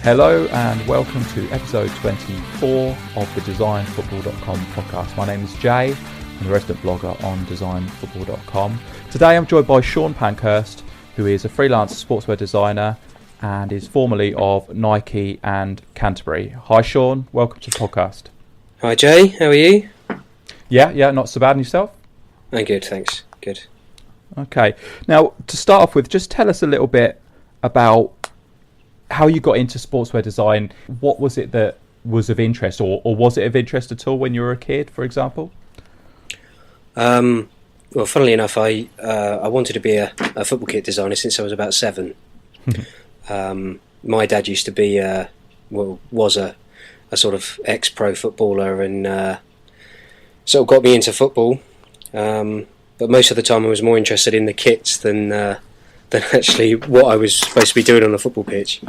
Hello and welcome to episode 24 of the designfootball.com podcast. My name is Jay. I'm the resident blogger on designfootball.com. Today I'm joined by Sean Pankhurst, who is a freelance sportswear designer and is formerly of Nike and Canterbury. Hi Sean, welcome to the podcast. Hi Jay, how are you? Yeah, not so bad. And yourself? I'm good, thanks. Good. Okay. Now, to start off with, just tell us a little bit about how you got into sportswear design. What was it that was of interest, or was it of interest at all when you were a kid, for example? Well, funnily enough, I wanted to be a football kit designer since I was about 7. My dad used to be, was a sort of ex-pro footballer, and sort of got me into football. But most of the time, I was more interested in the kits than actually what I was supposed to be doing on a football pitch.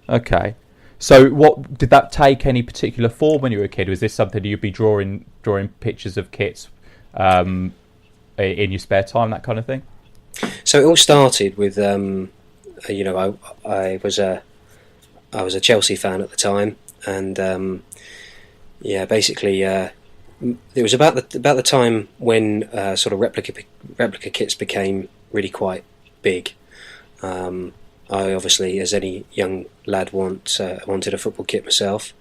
Okay. So what did that take any particular form when you were a kid? Was this something you'd be drawing pictures of kits in your spare time, that kind of thing? So it all started with, I was a Chelsea fan at the time, and basically it was about the time when sort of replica kits became really quite big. I obviously, as any young lad, wanted a football kit myself,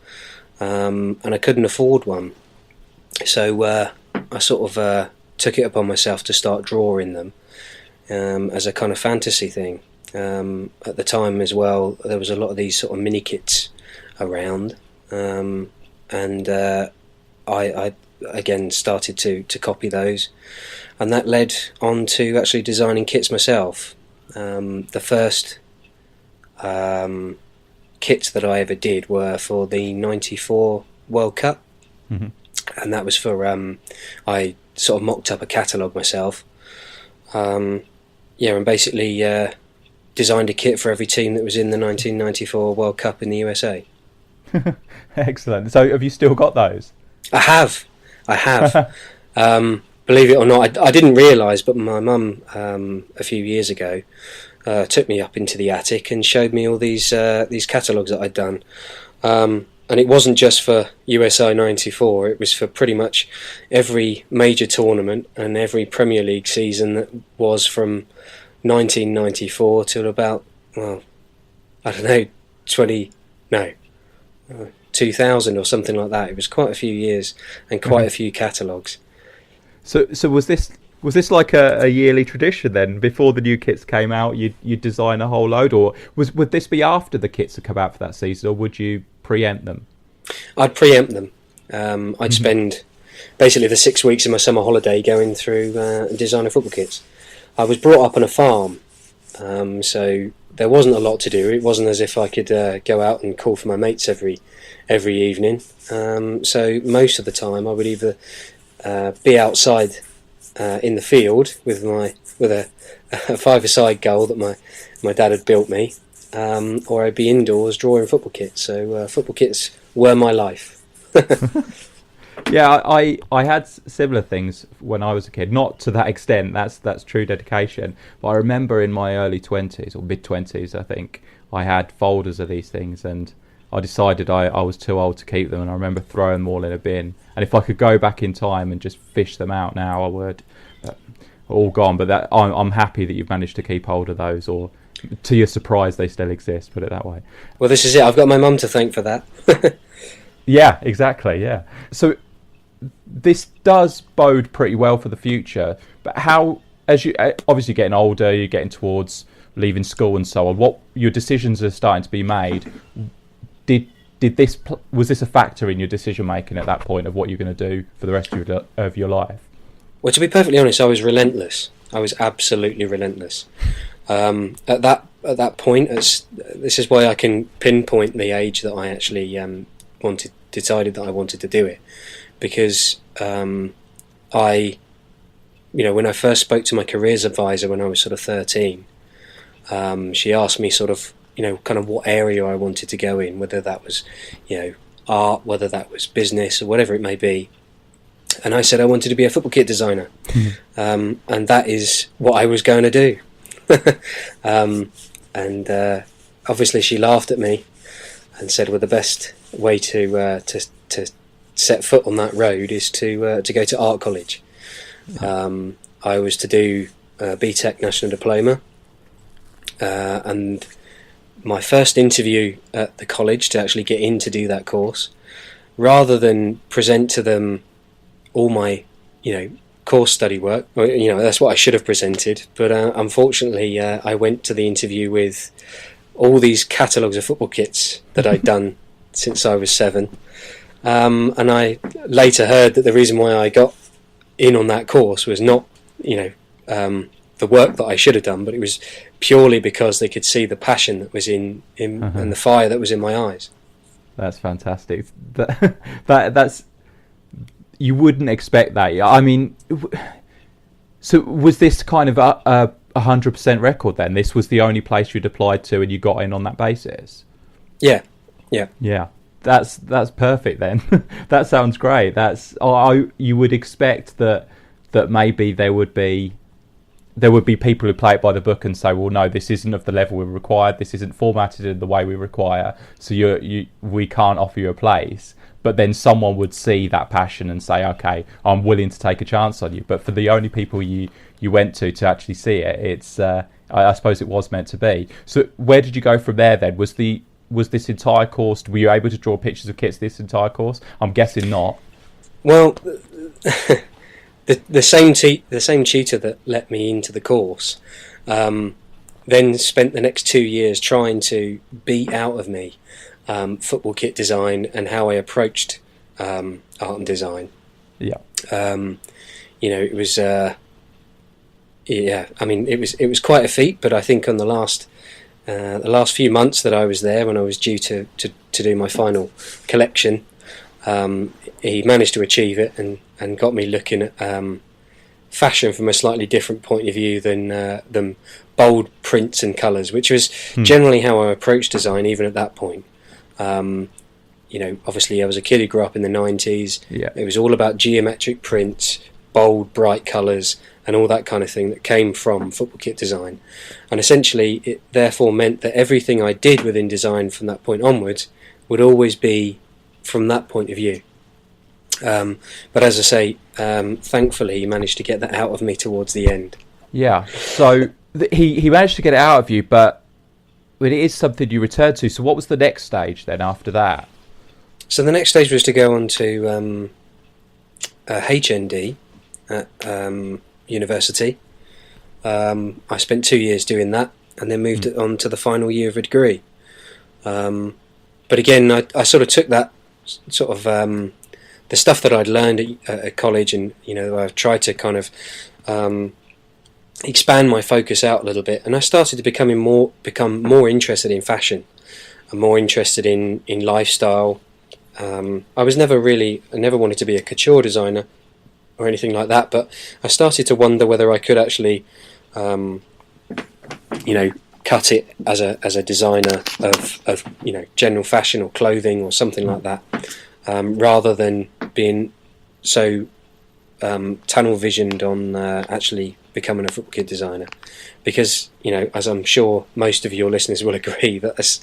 and I couldn't afford one. So I sort of took it upon myself to start drawing them as a kind of fantasy thing. At the time as well, there was a lot of these sort of mini kits around, and I again started to copy those, and that led on to actually designing kits myself. The first kits that I ever did were for the '94 World Cup, and that was for I sort of mocked up a catalogue myself, and basically designed a kit for every team that was in the 1994 World Cup in the USA. Excellent. So have you still got those? I have. Believe it or not, I didn't realise, but my mum a few years ago took me up into the attic and showed me all these catalogues that I'd done, and it wasn't just for USA '94. It was for pretty much every major tournament and every Premier League season that was from 1994 till about 2000 or something like that. It was quite a few years and quite a few catalogues. So was this like a yearly tradition then? Before the new kits came out, you'd design a whole load, or would this be after the kits had come out for that season, or would you preempt them? I'd preempt them. I'd spend basically the 6 weeks of my summer holiday going through designing football kits. I was brought up on a farm, so there wasn't a lot to do. It wasn't as if I could go out and call for my mates every evening. So most of the time I would either be outside in the field with a five-a-side goal that my dad had built me, or I'd be indoors drawing football kits. So football kits were my life. Yeah, I had similar things when I was a kid. Not to that extent. That's true dedication. But I remember in my early 20s or mid 20s, I think, I had folders of these things, and I decided I was too old to keep them, and I remember throwing them all in a bin. And if I could go back in time and just fish them out now, I would. All gone. But I'm happy that you've managed to keep hold of those, or to your surprise, they still exist. Put it that way. Well, this is it. I've got my mum to thank for that. Yeah, exactly. Yeah. So this does bode pretty well for the future. But how, as you obviously getting older, you're getting towards leaving school and so on. What your decisions are starting to be made. Was this a factor in your decision making at that point of what you're going to do for the rest of your life? Well, to be perfectly honest, I was relentless. I was absolutely relentless. At that point, this is why I can pinpoint the age that I actually decided that I wanted to do it, because when I first spoke to my careers advisor when I was sort of 13, she asked me sort of kind of what area I wanted to go in, whether that was art, whether that was business, or whatever it may be. And I said I wanted to be a football kit designer, and that is what I was going to do. obviously she laughed at me and said, well, the best way to set foot on that road is to go to art college. I was to do BTEC National Diploma, and my first interview at the college to actually get in to do that course, rather than present to them all my, course study work, that's what I should have presented, but unfortunately I went to the interview with all these catalogues of football kits that I'd done since I was 7, and I later heard that the reason why I got in on that course was not the work that I should have done, but it was purely because they could see the passion that was in and the fire that was in my eyes. That's fantastic. That's, you wouldn't expect that. I mean, so was this kind of a 100% record then? This was the only place you'd applied to and you got in on that basis? Yeah. That's perfect then. That sounds great. You would expect that maybe there would be people who play it by the book and say, well, no, this isn't of the level we required, this isn't formatted in the way we require, so we can't offer you a place. But then someone would see that passion and say, okay, I'm willing to take a chance on you. But for the only people you went to actually see it, it's I suppose it was meant to be. So where did you go from there then? Was this entire course, were you able to draw pictures of kits this entire course? I'm guessing not. Well, the same tutor that let me into the course then spent the next 2 years trying to beat out of me football kit design and how I approached art and design. Yeah. It was it was quite a feat, but I think on the last few months that I was there, when I was due to do my final collection, he managed to achieve it and got me looking at fashion from a slightly different point of view than bold prints and colours, which was generally how I approached design even at that point. Obviously I was a kid who grew up in the 90s. Yeah. It was all about geometric prints, bold, bright colours, and all that kind of thing that came from football kit design. And essentially it therefore meant that everything I did within design from that point onwards would always be from that point of view. But as I say, thankfully he managed to get that out of me towards the end. Yeah, so he managed to get it out of you, but it is something you returned to. So what was the next stage then after that? So the next stage was to go on to HND at university. I spent 2 years doing that and then moved it on to the final year of a degree. But again, I sort of took that sort of the stuff that I'd learned at college, and I've tried to kind of expand my focus out a little bit, and I started to become more interested in fashion and more interested in lifestyle. I never wanted to be a couture designer or anything like that, but I started to wonder whether I could actually cut it as a designer of general fashion or clothing or something like that, rather than being so tunnel visioned on actually becoming a football kit designer, because as I'm sure most of your listeners will agree, that's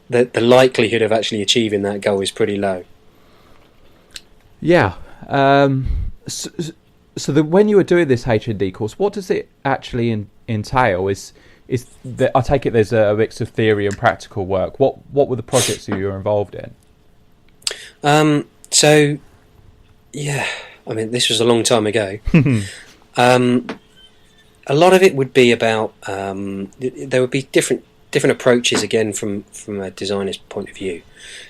the likelihood of actually achieving that goal is pretty low. Yeah. So when you were doing this HND course, what does it actually entail? I take it there's a mix of theory and practical work. What were the projects that you were involved in? So yeah, I mean, this was a long time ago. A lot of it would be about there would be different approaches again from a designer's point of view.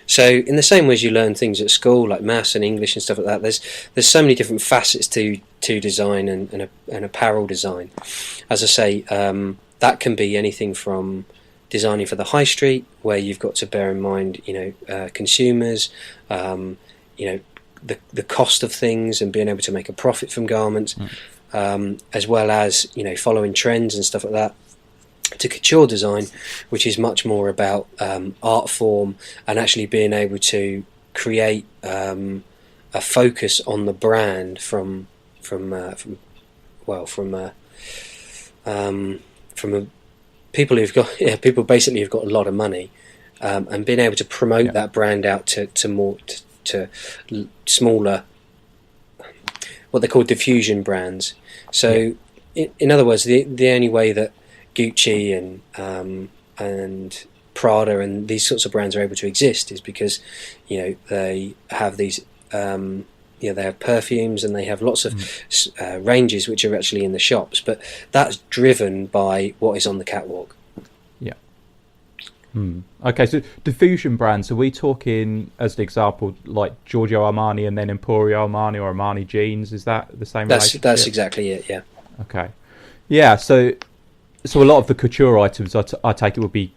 So in the same way as you learn things at school like maths and English and stuff like that, there's so many different facets to design and apparel design. As I say, that can be anything from designing for the high street, where you've got to bear in mind consumers, the cost of things and being able to make a profit from garments, as well as following trends and stuff like that, to couture design, which is much more about art form and actually being able to create a focus on the brand from a people basically have got a lot of money, and being able to promote that brand out to more to smaller, what they call diffusion brands. So, in other words, the only way that Gucci and Prada and these sorts of brands are able to exist is because, they have these, they have perfumes and they have lots of ranges which are actually in the shops, but that's driven by what is on the catwalk. Yeah. Okay, so diffusion brands, are we talking, as an example, like Giorgio Armani and then Emporio Armani or Armani Jeans? Is that the same relationship? That's exactly it, yeah. Okay. Yeah, so a lot of the couture items I take it would be,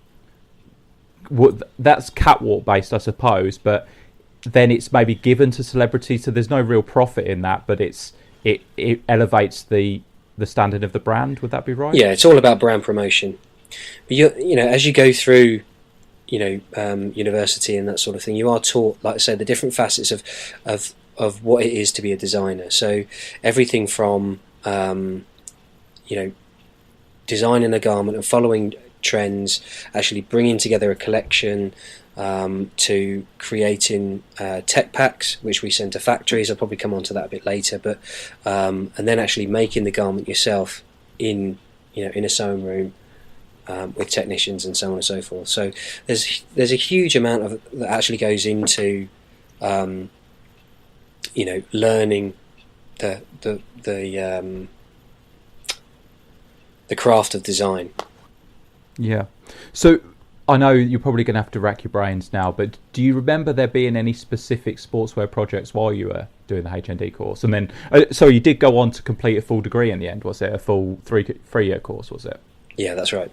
that's catwalk based, I suppose, but then it's maybe given to celebrities, so there's no real profit in that, but it elevates the standard of the brand. Would that be right? Yeah, it's all about brand promotion. But as you go through, university and that sort of thing, you are taught, like I said, the different facets of what it is to be a designer. So everything from designing a garment and following trends, actually bringing together a collection, to creating tech packs, which we send to factories. I'll probably come on to that a bit later, but and then actually making the garment yourself in a sewing room with technicians and so on and so forth. So there's a huge amount of that actually goes into learning the craft of design. Yeah. So I know you're probably going to have to rack your brains now, but do you remember there being any specific sportswear projects while you were doing the HND course? And then, so you did go on to complete a full degree in the end, was it? A full three-year course, was it? Yeah, that's right.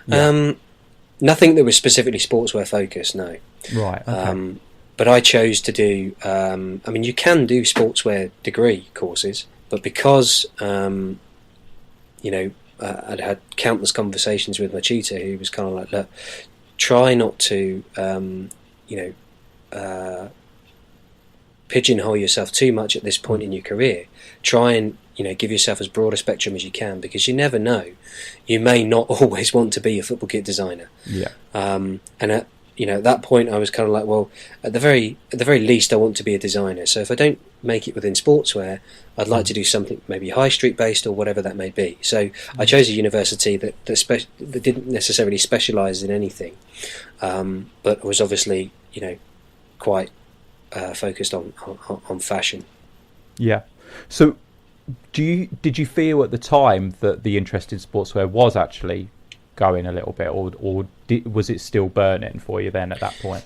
Yeah. Nothing that was specifically sportswear focused, no. Right, okay. But I chose to do, you can do sportswear degree courses, but because, I'd had countless conversations with my tutor who was kind of like, look, try not to, pigeonhole yourself too much at this point in your career. Try and, give yourself as broad a spectrum as you can, because you never know. You may not always want to be a football kit designer. Yeah. And at that point I was kind of like, well, at the very least I want to be a designer. So if I don't make it within sportswear, I'd like to do something maybe high street based or whatever that may be. So I chose a university that didn't necessarily specialise in anything, but was obviously quite focused on fashion. Yeah. So did you feel at the time that the interest in sportswear was actually going a little bit, or was it still burning for you then at that point?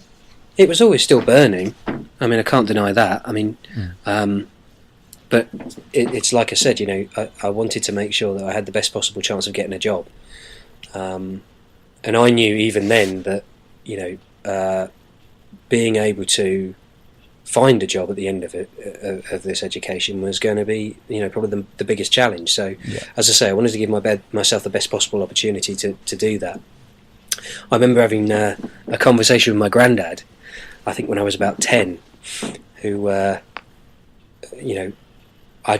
It was always still burning. I mean, I can't deny that. I mean, but it's like I said, I wanted to make sure that I had the best possible chance of getting a job. And I knew even then that, being able to find a job at the end of this education was going to be, probably the biggest challenge. So, as I say, I wanted to give myself the best possible opportunity to do that. I remember having a conversation with my granddad, I think when I was about 10, who, I'd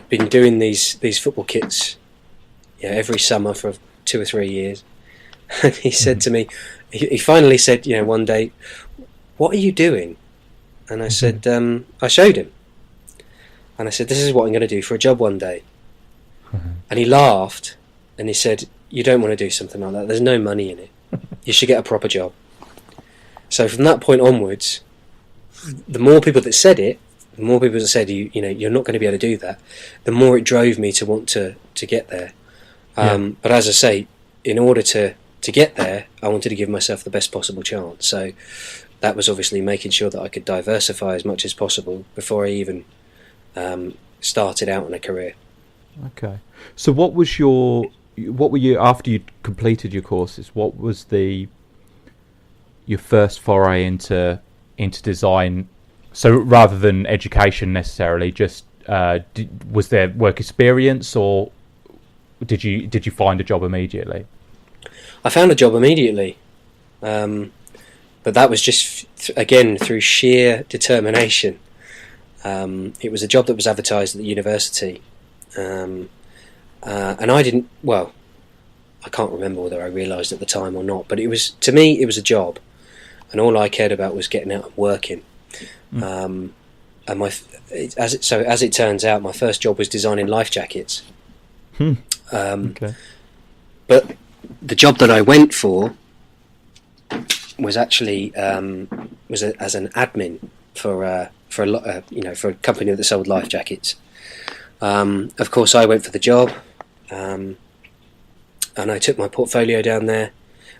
been doing these football kits, every summer for 2 or 3 years. And he said to me, he finally said, one day, "What are you doing?" And I said, I showed him. And I said, "This is what I'm going to do for a job one day." And he laughed and he said, "You don't want to do something like that. There's no money in it. You should get a proper job." So from that point onwards, the more people that said it, the more people that said, you're not going to be able to do that, the more it drove me to want to get there. But as I say, in order to get there, I wanted to give myself the best possible chance. So that was obviously making sure that I could diversify as much as possible before I even started out in a career. Okay. So what were you, after you'd completed your courses, what was your first foray into design? So rather than education necessarily, just was there work experience, or did you find a job immediately? I found a job immediately, but that was just again through sheer determination. It was a job that was advertised at the university, and I I can't remember whether I realised at the time or not, but it was, to me, it was a job, and all I cared about was getting out and working. And as it turns out, my first job was designing life jackets. Okay. But the job that I went for was actually as an admin for a company that sold life jackets. Of course, I went for the job, and I took my portfolio down there.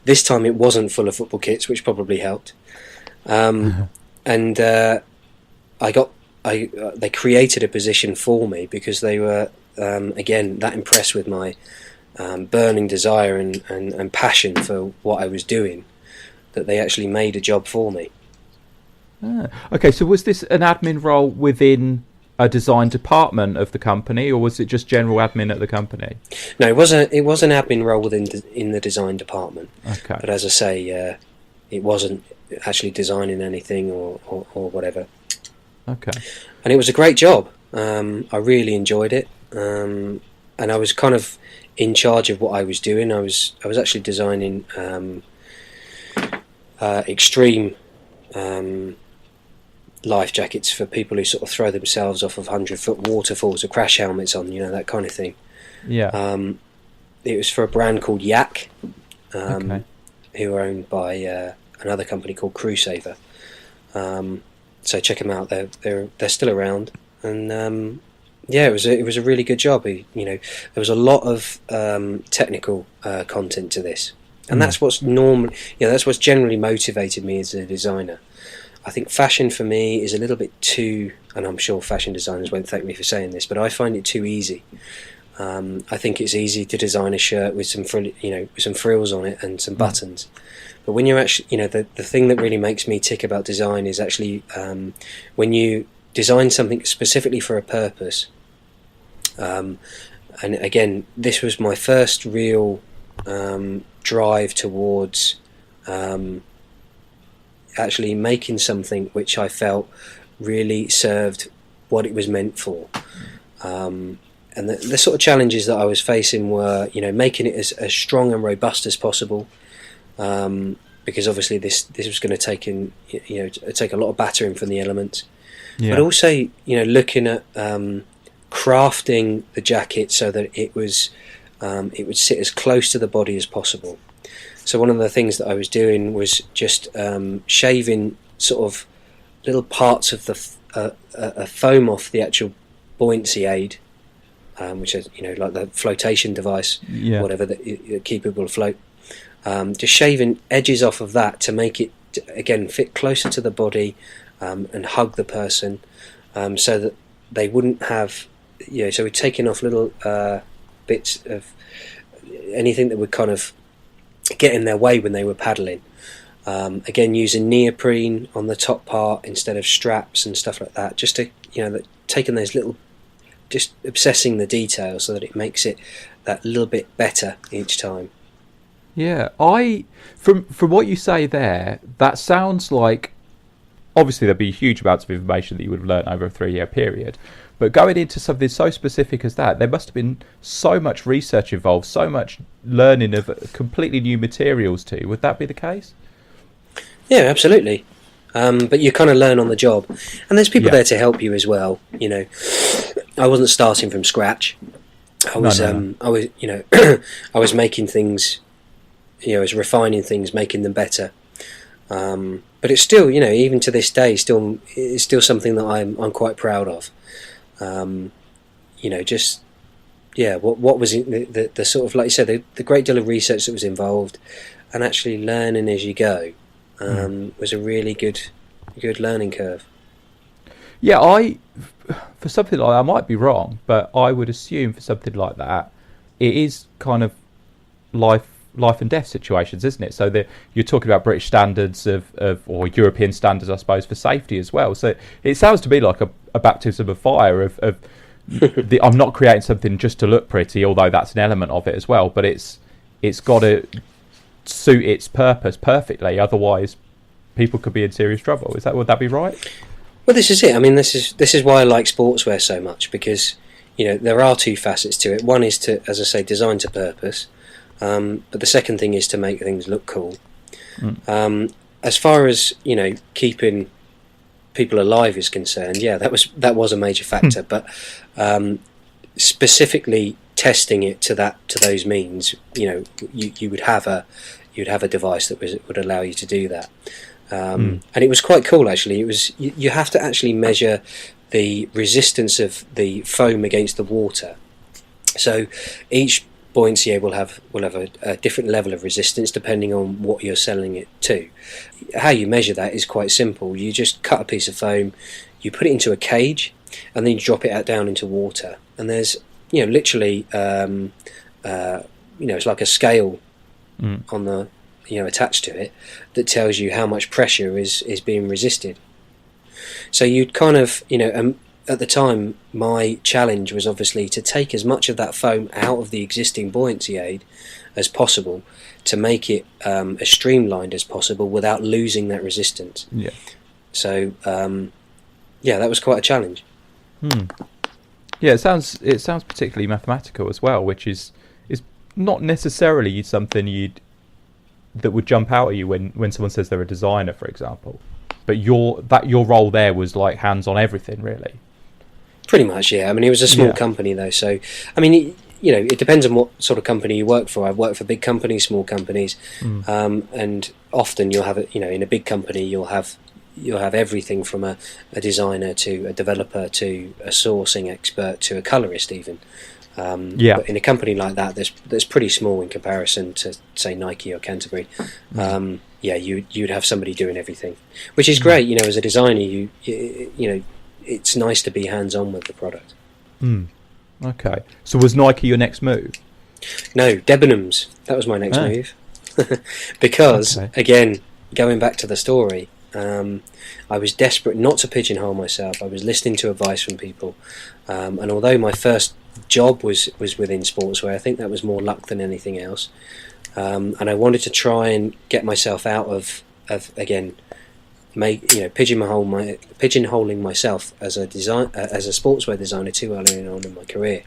This time, it wasn't full of football kits, which probably helped. And they created a position for me because they were again that impressed with my burning desire and passion for what I was doing, that they actually made a job for me. Okay, so was this an admin role within a design department of the company, or was it just general admin at the company? No, it was an admin role in the design department. Okay. But as I say, it wasn't actually designing anything or whatever. Okay. And it was a great job. I really enjoyed it, and I was kind of in charge of what I was doing. I was actually designing extreme life jackets for people who sort of throw themselves off of 100-foot waterfalls with crash helmets on, that kind of thing. Yeah. It was for a brand called Yak, Okay. who are owned by another company called Crusader. So check them out. They're still around, and it was a really good job. There was a lot of technical content to this, and that's what's that's what's generally motivated me as a designer. I think fashion for me is a little bit too, and I'm sure fashion designers won't thank me for saying this, but I find it too easy. I think it's easy to design a shirt with some frills on it and some buttons. But when you're actually, the thing that really makes me tick about design is actually when you design something specifically for a purpose. And again, this was my first real drive towards actually making something which I felt really served what it was meant for. And the sort of challenges that I was facing were, making it as strong and robust as possible. Because obviously this was going to take a lot of battering from the elements, but also looking at crafting the jacket so that it would sit as close to the body as possible. So one of the things that I was doing was just shaving sort of little parts of the foam off the actual buoyancy aid, which is like the flotation device, whatever that keep people afloat. Just shaving edges off of that to make it again fit closer to the body and hug the person, so that they wouldn't have so we're taking off little bits of anything that would kind of get in their way when they were paddling. Again, using neoprene on the top part instead of straps and stuff like that, just to taking those little, just obsessing the details so that it makes it that little bit better each time. Yeah, from what you say there, that sounds like, obviously there'd be huge amounts of information that you would have learned over a 3-year period, but going into something so specific as that, there must have been so much research involved, so much learning of completely new materials too. Would that be the case? Yeah, absolutely. But you kind of learn on the job, and there's people there to help you as well. I wasn't starting from scratch. I was I was making things. I was refining things, making them better. But it's still, even to this day, it's still something that I'm quite proud of. What was the sort of, like you said, the great deal of research that was involved, and actually learning as you go, was a really good learning curve. Yeah, for something like that, I might be wrong, but I would assume for something like that, it is kind of life and death situations, isn't it? So you're talking about British standards or European standards, I suppose, for safety as well. So it sounds to me like a baptism of fire of I'm not creating something just to look pretty, although that's an element of it as well, but it's got to suit its purpose perfectly, otherwise people could be in serious trouble. Would that be right? Well, this is it. I mean, this is why I like sportswear so much, because there are two facets to it. One is to, as I say, design to purpose, But the second thing is to make things look cool. Mm. As far as keeping people alive is concerned, that was a major factor. But specifically testing it to those means, you would have a device that would allow you to do that. And it was quite cool, actually. It was you have to actually measure the resistance of the foam against the water. So each buoyancy will have a different level of resistance depending on what you're selling it to. How you measure that is quite simple. You just cut a piece of foam, you put it into a cage, and then you drop it out down into water. And there's literally it's like a scale on the attached to it that tells you how much pressure is being resisted. So you'd kind of at the time, my challenge was obviously to take as much of that foam out of the existing buoyancy aid as possible to make it as streamlined as possible without losing that resistance. Yeah. So, that was quite a challenge. Yeah, it sounds particularly mathematical as well, which is not necessarily something that would jump out at you when someone says they're a designer, for example. But your role there was like hands on everything, really. Pretty much, yeah. I mean, it was a small company, though. So, I mean, it depends on what sort of company you work for. I've worked for big companies, small companies, and often you'll have in a big company you'll have everything from a designer to a developer to a sourcing expert to a colorist, even. But in a company like that, that's pretty small in comparison to, say, Nike or Canterbury. You'd have somebody doing everything, which is great. As a designer, you it's nice to be hands-on with the product. Okay. So was Nike your next move? No, Debenhams. That was my next move. Because, again, going back to the story, I was desperate not to pigeonhole myself. I was listening to advice from people. And although my first job was within sportswear, I think that was more luck than anything else. And I wanted to try and get myself out of again, pigeonholing myself as a sportswear designer too early on in my career,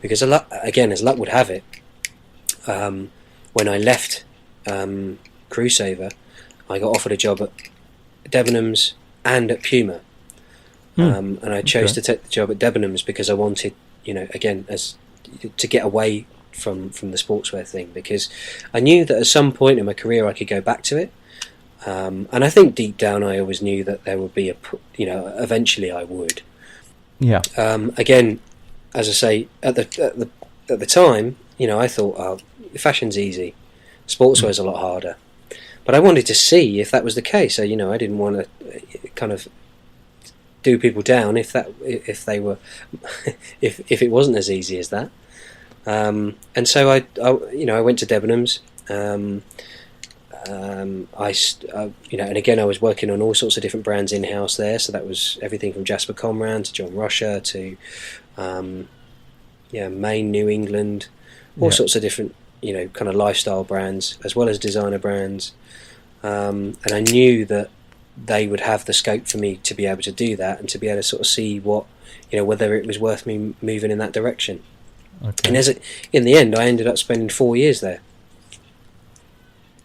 because as luck would have it, when I left Crusader, I got offered a job at Debenhams and at Puma, and I chose to take the job at Debenhams because I wanted, to get away from the sportswear thing, because I knew that at some point in my career I could go back to it. And I think deep down I always knew that there would be eventually I would. Yeah. Again, as I say, at the time, I thought, fashion's easy, sportswear's a lot harder. But I wanted to see if that was the case. So, I didn't want to kind of do people down if they were if it wasn't as easy as that. And so I went to Debenhams. And again, I was working on all sorts of different brands in-house there, so that was everything from Jasper Conran to John Rusher to Maine, New England, all sorts of different kind of lifestyle brands as well as designer brands, and I knew that they would have the scope for me to be able to do that and to be able to sort of see what whether it was worth me moving in that direction. And in the end, I ended up spending 4 years there.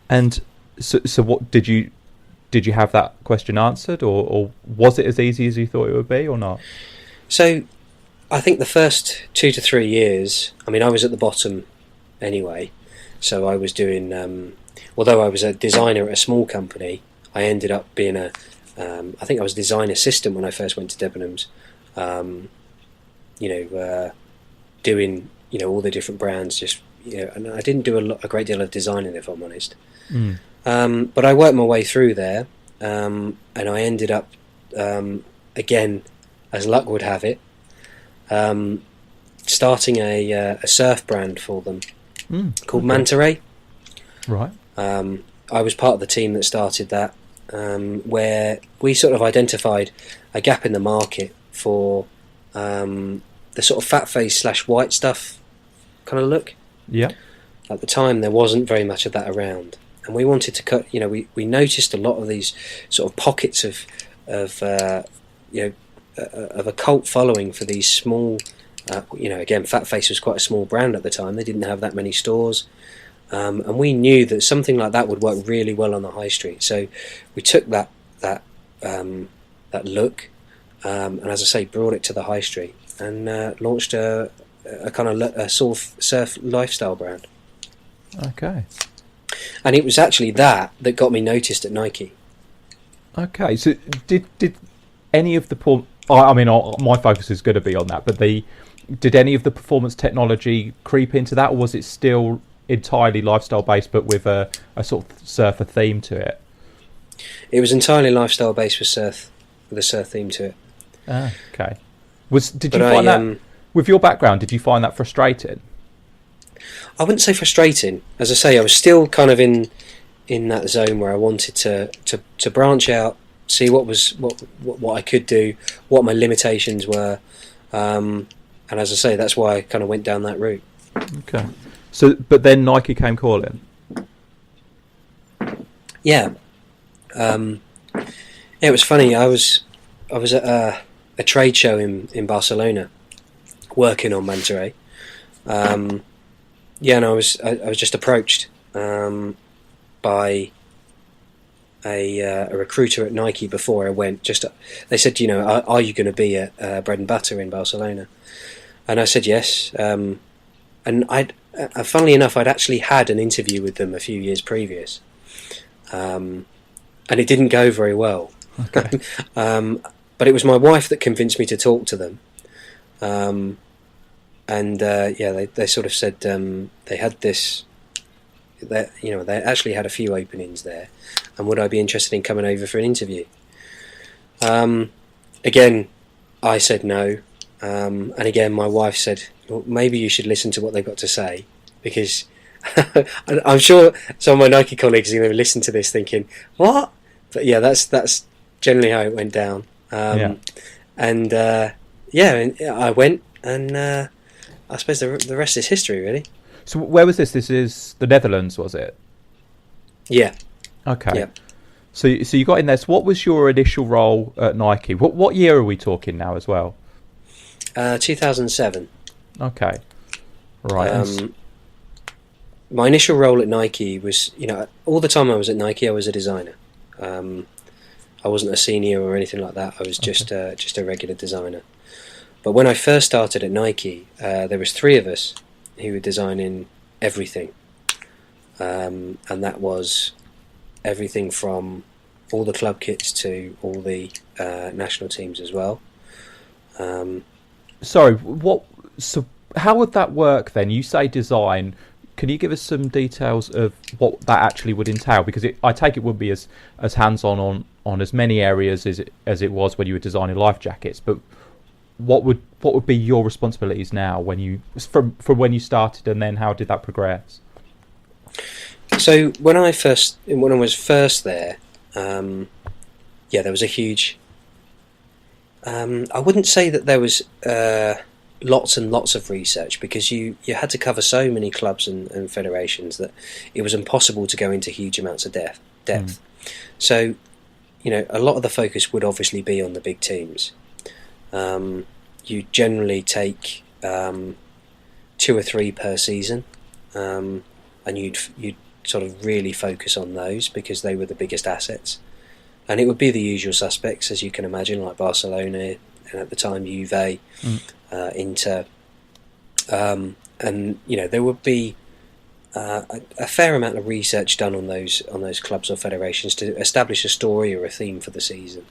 And so what did you have that question answered, or was it as easy as you thought it would be, or not? So I think the first 2 to 3 years, I mean, I was at the bottom anyway, so I was doing although I was a designer at a small company, I ended up being I think I was design assistant when I first went to Debenhams, doing all the different brands, just and I didn't do a great deal of designing, if I'm honest. But I worked my way through there, and I ended up again, as luck would have it, starting a surf brand for them called Manta Ray. Right. I was part of the team that started that, where we sort of identified a gap in the market for the sort of fat face / white stuff kind of look. Yeah. At the time, there wasn't very much of that around, and we wanted to cut. We noticed a lot of these sort of pockets of a cult following for these small. Again, Fat Face was quite a small brand at the time. They didn't have that many stores. And we knew that something like that would work really well on the high street. So we took that look, and as I say, brought it to the high street and launched a kind of a surf lifestyle brand. Okay. And it was actually that got me noticed at Nike. Okay. So did any of the my focus is going to be on that, but did any of the performance technology creep into that, or was it still entirely lifestyle based but with a sort of surfer theme to it? It was entirely lifestyle based with a surf theme to it. Okay. Did you find that, with your background, did you find that frustrating? I wouldn't say frustrating. As I say, I was still kind of in that zone where I wanted to branch out, see what I could do, what my limitations were, and as I say, that's why I kind of went down that route. Okay. So, but then Nike came calling. Yeah. It was funny. I was at a trade show in Barcelona, working on Manta Ray. And I was just approached by a recruiter at Nike before I went. They said, are you going to be at Bread and Butter in Barcelona? And I said yes. And funnily enough, I'd actually had an interview with them a few years previous, and it didn't go very well. Okay. But it was my wife that convinced me to talk to them. They sort of said they had this, that they actually had a few openings there, and would I be interested in coming over for an interview? Again, I said no, and again my wife said, well, maybe you should listen to what they've got to say, because I'm sure some of my Nike colleagues are going to listen to this thinking, what? But yeah, that's generally how it went down. And I went, and I suppose the rest is history, really. So where was this? This is the Netherlands, was it? Yeah. Okay. Yeah. So you got in there. So what was your initial role at Nike? What year are we talking now as well? 2007. Okay. Right. My initial role at Nike was, all the time I was at Nike, I was a designer. I wasn't a senior or anything like that. I was just a regular designer. But when I first started at Nike, there was 3 of us who were designing everything, and that was everything from all the club kits to all the national teams as well. Sorry, so how would that work then? You say design. Can you give us some details of what that actually would entail? Because I take it would be as hands-on on as many areas as it was when you were designing life jackets. But what would be your responsibilities now from when you started, and then how did that progress? So when I was first there, there was a huge. I wouldn't say that there was lots and lots of research, because you had to cover so many clubs and federations that it was impossible to go into huge amounts of depth. So, a lot of the focus would obviously be on the big teams. You generally take 2 or 3 per season, and you'd sort of really focus on those because they were the biggest assets. And it would be the usual suspects, as you can imagine, like Barcelona, and at the time Juve, Inter, and there would be a fair amount of research done on those clubs or federations to establish a story or a theme for the season.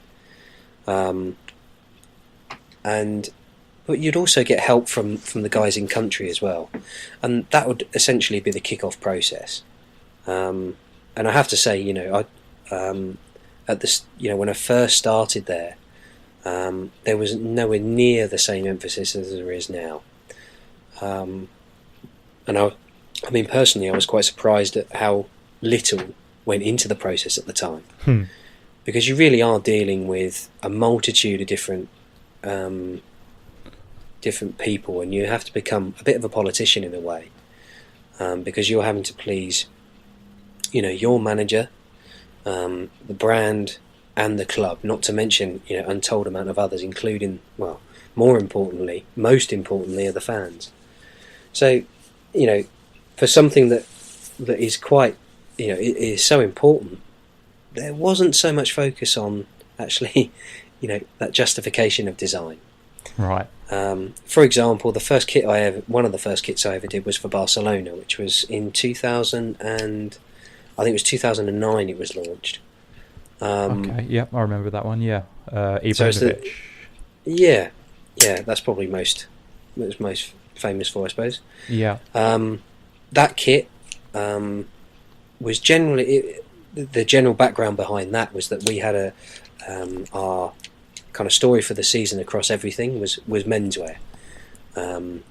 But you'd also get help from the guys in country as well, and that would essentially be the kick-off process. And I have to say, at this, when I first started there, there was nowhere near the same emphasis as there is now. And I mean, personally, I was quite surprised at how little went into the process at the time, because you really are dealing with a multitude of different people, and you have to become a bit of a politician in a way, because you're having to please, your manager, the brand, and the club, not to mention untold amount of others, including, well, most importantly are the fans. So for something that that is quite, it is so important. There wasn't so much focus on actually, that justification of design. Right. For example, one of the first kits I ever did was for Barcelona, which was in 2000 and I think it was 2009 it was launched. Okay, yeah, I remember that one. Yeah, Ibrahimovic. Yeah, that's probably most famous for, I suppose. Yeah. That kit was generally the general background behind that was that we had our kind of story for the season across everything was menswear.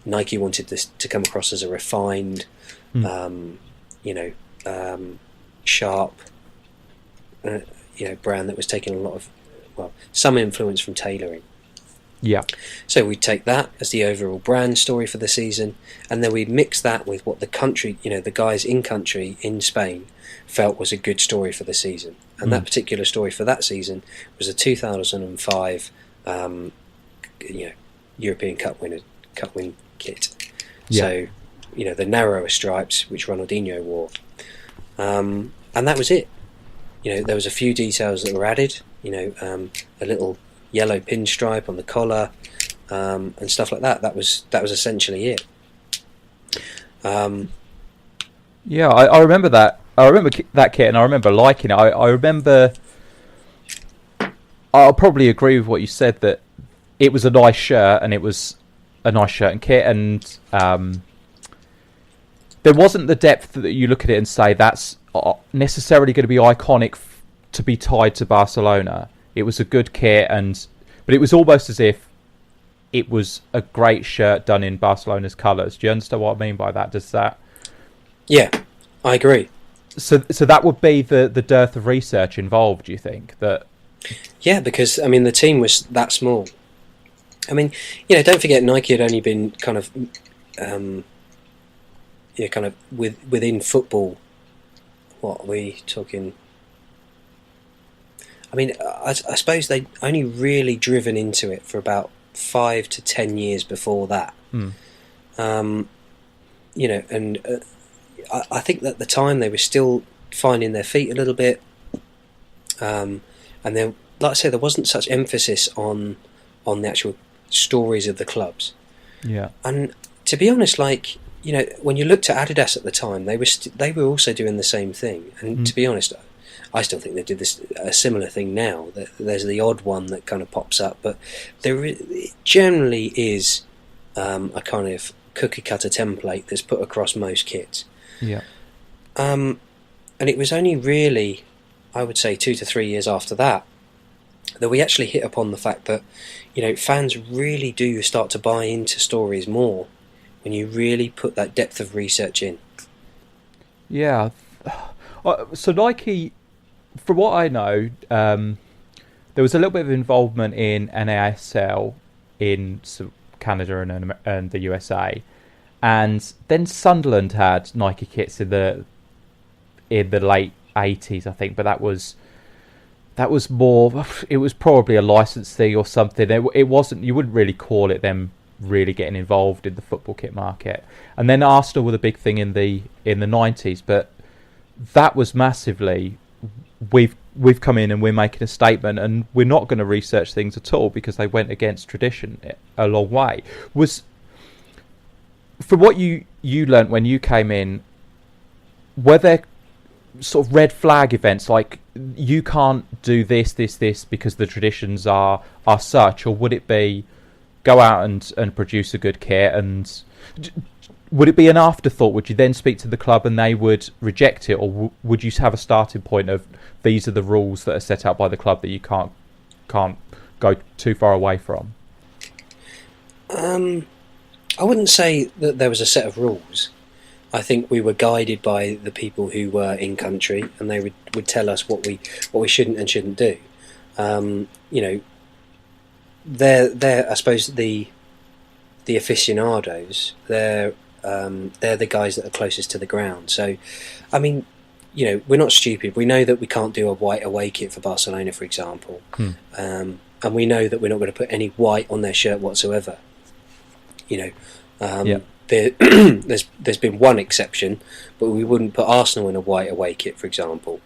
Nike wanted this to come across as a refined, sharp, brand that was taking a lot of, some influence from tailoring. Yeah. So we'd take that as the overall brand story for the season, and then we'd mix that with what the country, the guys in country in Spain felt was a good story for the season. And that particular story for that season was a 2005, European Cup win kit. Yeah. So, the narrower stripes which Ronaldinho wore, and that was it. There was a few details that were added. A little yellow pinstripe on the collar, and stuff like that. That was essentially it. Yeah, I remember that. I remember that kit, and I remember liking it. I remember. I'll probably agree with what you said, that it was a nice shirt, and it was a nice shirt and kit, and there wasn't the depth that you look at it and say that's necessarily going to be iconic to be tied to Barcelona. It was a good kit, but it was almost as if it was a great shirt done in Barcelona's colours. Do you understand what I mean by that? Does that? Yeah, I agree. So that would be the dearth of research involved, do you think? That? Yeah, because, the team was that small. Don't forget Nike had only been kind of, within football, what are we talking? I suppose they'd only really driven into it for about 5 to 10 years before that. I think that at the time they were still finding their feet a little bit, and then, like I say, there wasn't such emphasis on the actual stories of the clubs. Yeah. And to be honest, when you looked at Adidas at the time, they were also doing the same thing. And to be honest, I still think they did a similar thing now. There's the odd one that kind of pops up, but it generally is a kind of cookie cutter template that's put across most kits. Yeah. And it was only really, I would say, 2 to 3 years after that we actually hit upon the fact that, fans really do start to buy into stories more when you really put that depth of research in. Yeah. So Nike, from what I know, there was a little bit of involvement in NASL in Canada and the USA. And then Sunderland had Nike kits in the late 80s, I think, but that was more. It was probably a license thing or something. It wasn't. You wouldn't really call it them really getting involved in the football kit market. And then Arsenal were the big thing in the 90s, but that was massively. We've come in and we're making a statement, and we're not going to research things at all because they went against tradition a long way. From what you learnt when you came in, were there sort of red flag events like you can't do this because the traditions are such, or would it be go out and produce a good kit? And would it be an afterthought? Would you then speak to the club and they would reject it, or would you have a starting point of these are the rules that are set out by the club that you can't go too far away from? I wouldn't say that there was a set of rules. I think we were guided by the people who were in country, and they would tell us what we shouldn't and shouldn't do. They're I suppose the aficionados. They're the guys that are closest to the ground. So, we're not stupid. We know that we can't do a white away kit for Barcelona, for example, and we know that we're not going to put any white on their shirt whatsoever. there's been one exception, but we wouldn't put Arsenal in a white away kit, for example.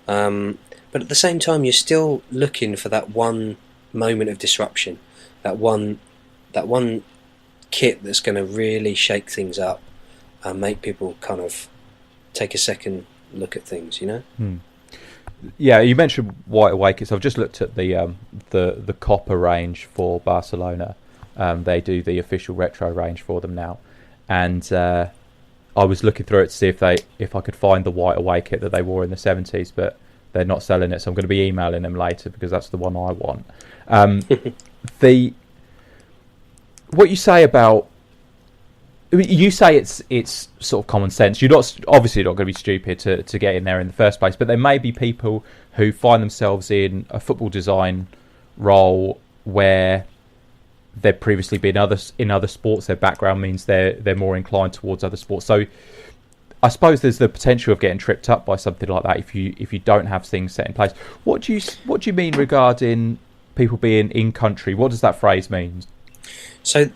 But at the same time, you're still looking for that one moment of disruption, that one kit that's going to really shake things up and make people kind of take a second look at things, you know. Yeah, you mentioned white away kits. I've just looked at the copper range for Barcelona. They do the official retro range for them now, and I was looking through it to see if I could find the white away kit that they wore in the 70s, but they're not selling it, so I'm going to be emailing them later because that's the one I want. What you say about, you say it's sort of common sense. You're obviously not going to be stupid to get in there in the first place, but there may be people who find themselves in a football design role where they've previously been in other sports. Their background means they're more inclined towards other sports. So I suppose there's the potential of getting tripped up by something like that if you don't have things set in place. What do you mean regarding people being in country? What does that phrase mean? So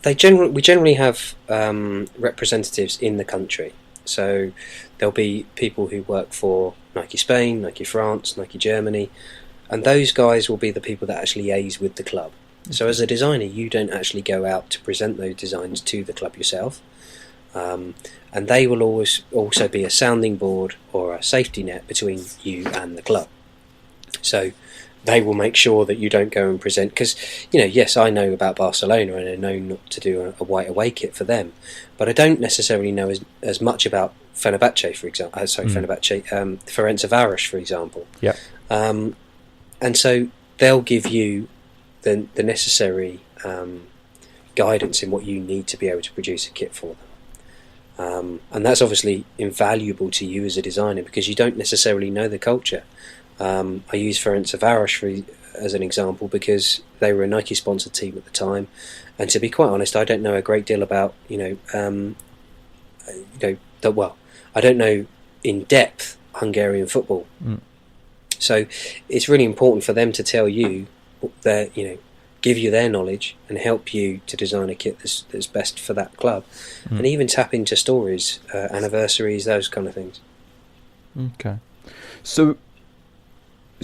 we generally have representatives in the country. So there'll be people who work for Nike Spain, Nike France, Nike Germany, and those guys will be the people that actually liaise with the club. So as a designer, you don't actually go out to present those designs to the club yourself. And they will always also be a sounding board or a safety net between you and the club. So they will make sure that you don't go and present, because, yes, I know about Barcelona and I know not to do a white away kit for them, but I don't necessarily know as much about Fenerbahce, for example. Ferencvaros, for example. Yeah. And so they'll give you the necessary guidance in what you need to be able to produce a kit for them. And that's obviously invaluable to you as a designer because you don't necessarily know the culture. I use Ferencvaros as an example because they were a Nike sponsored team at the time, and to be quite honest, I don't know a great deal about I don't know in depth Hungarian football. So it's really important for them to tell you that give you their knowledge and help you to design a kit that's best for that club, and even tap into stories, anniversaries, those kind of things. Okay, so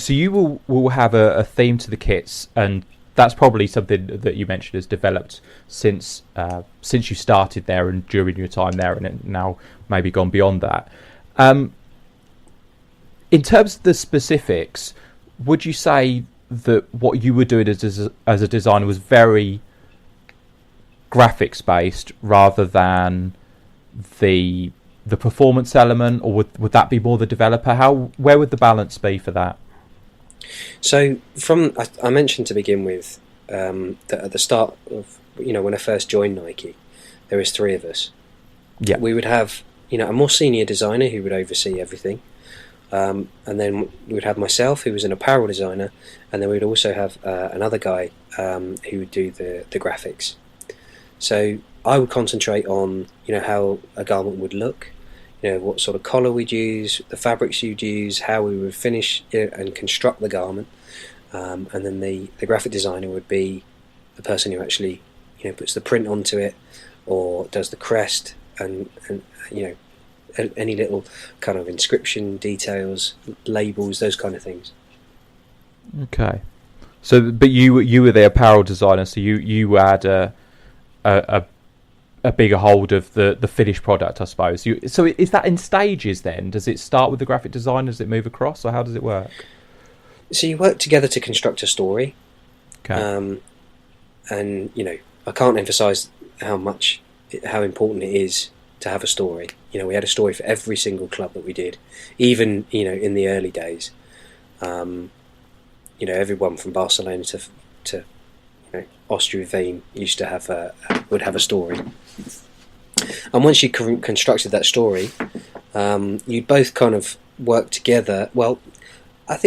you will have a theme to the kits, and that's probably something that you mentioned has developed since you started there and during your time there, and it now maybe gone beyond that. In terms of the specifics, would you say that what you were doing as a designer was very graphics based rather than the performance element, or would that be more the developer? Where would the balance be for that? So I mentioned to begin with that at the start of when I first joined Nike, there was three of us. Yeah, we would have a more senior designer who would oversee everything. And then we would have myself, who was an apparel designer, and then we'd also have another guy who would do the graphics. So I would concentrate on how a garment would look, what sort of collar we'd use, the fabrics you'd use, how we would finish and construct the garment, and then the graphic designer would be the person who actually puts the print onto it or does the crest and any little kind of inscription details, labels, those kind of things. Okay, so but you were the apparel designer, so you had a bigger hold of the finished product, I suppose. So is that in stages then? Does it start with the graphic design? Does it move across, or how does it work? So you work together to construct a story. Okay. And I can't emphasize how important it is to have a story. We had a story for every single club that we did, even in the early days. Everyone from Barcelona to Austria Wien used to would have a story. And once you constructed that story, you both kind of work together. Well, I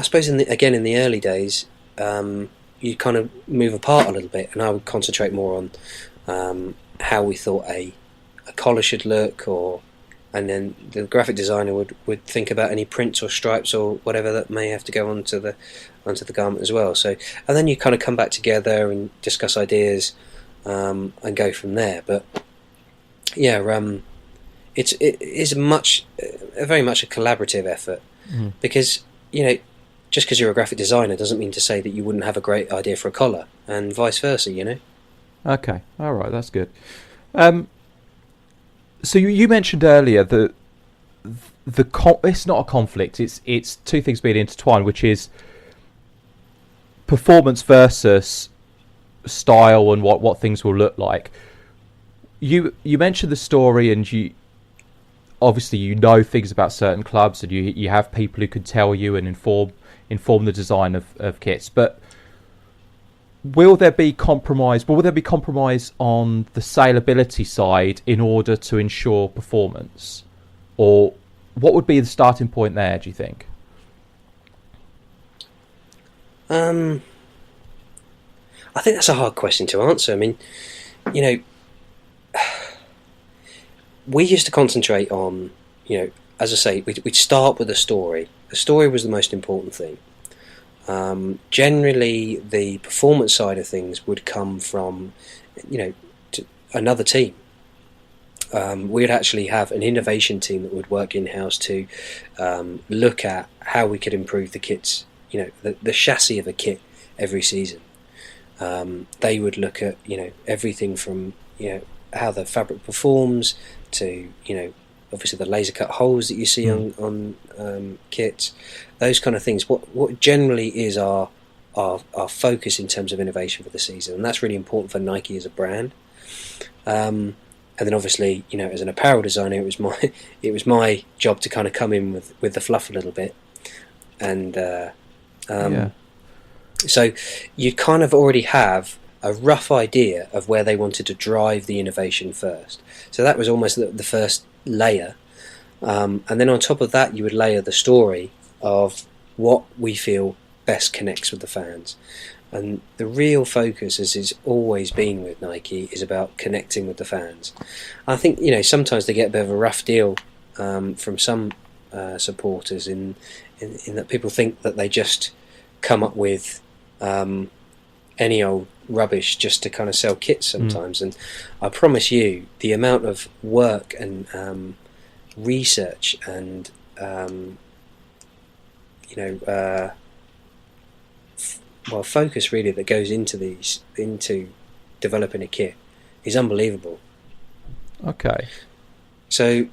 suppose in the early days, you kind of move apart a little bit, and I would concentrate more on how we thought a collar should look, and then the graphic designer would think about any prints or stripes or whatever that may have to go onto the garment as well. So, and then you kind of come back together and discuss ideas and go from there. But yeah, it is very much a collaborative effort, because just because you're a graphic designer doesn't mean to say that you wouldn't have a great idea for a collar, and vice versa. Okay, all right, that's good. So you mentioned earlier that it's not a conflict. It's two things being intertwined, which is performance versus style and what things will look like. You mentioned the story, and you obviously things about certain clubs, and you have people who can tell you and inform the design of kits. But will there be compromise? Will there be compromise on the saleability side in order to ensure performance, or what would be the starting point there, do you think? I think that's a hard question to answer. I mean, we used to concentrate on, as I say, we'd start with a story. The story was the most important thing. Generally, the performance side of things would come from, another team. We'd actually have an innovation team that would work in-house to look at how we could improve the kits, the chassis of a kit every season. They would look at, everything from, how the fabric performs to, obviously the laser cut holes that you see on kits, those kind of things. What generally is our focus in terms of innovation for the season, and that's really important for Nike as a brand. And then obviously, as an apparel designer, it was my job to kind of come in with the fluff a little bit, and so you kind of already have a rough idea of where they wanted to drive the innovation first. So that was almost the first layer, and then on top of that, you would layer the story of what we feel best connects with the fans. And the real focus, as it's always been with Nike, is about connecting with the fans. I think sometimes they get a bit of a rough deal from some supporters in that people think that they just come up with any old rubbish just to kind of sell kits sometimes. And I promise you, the amount of work and research and focus really that goes into developing a kit is unbelievable. Okay. So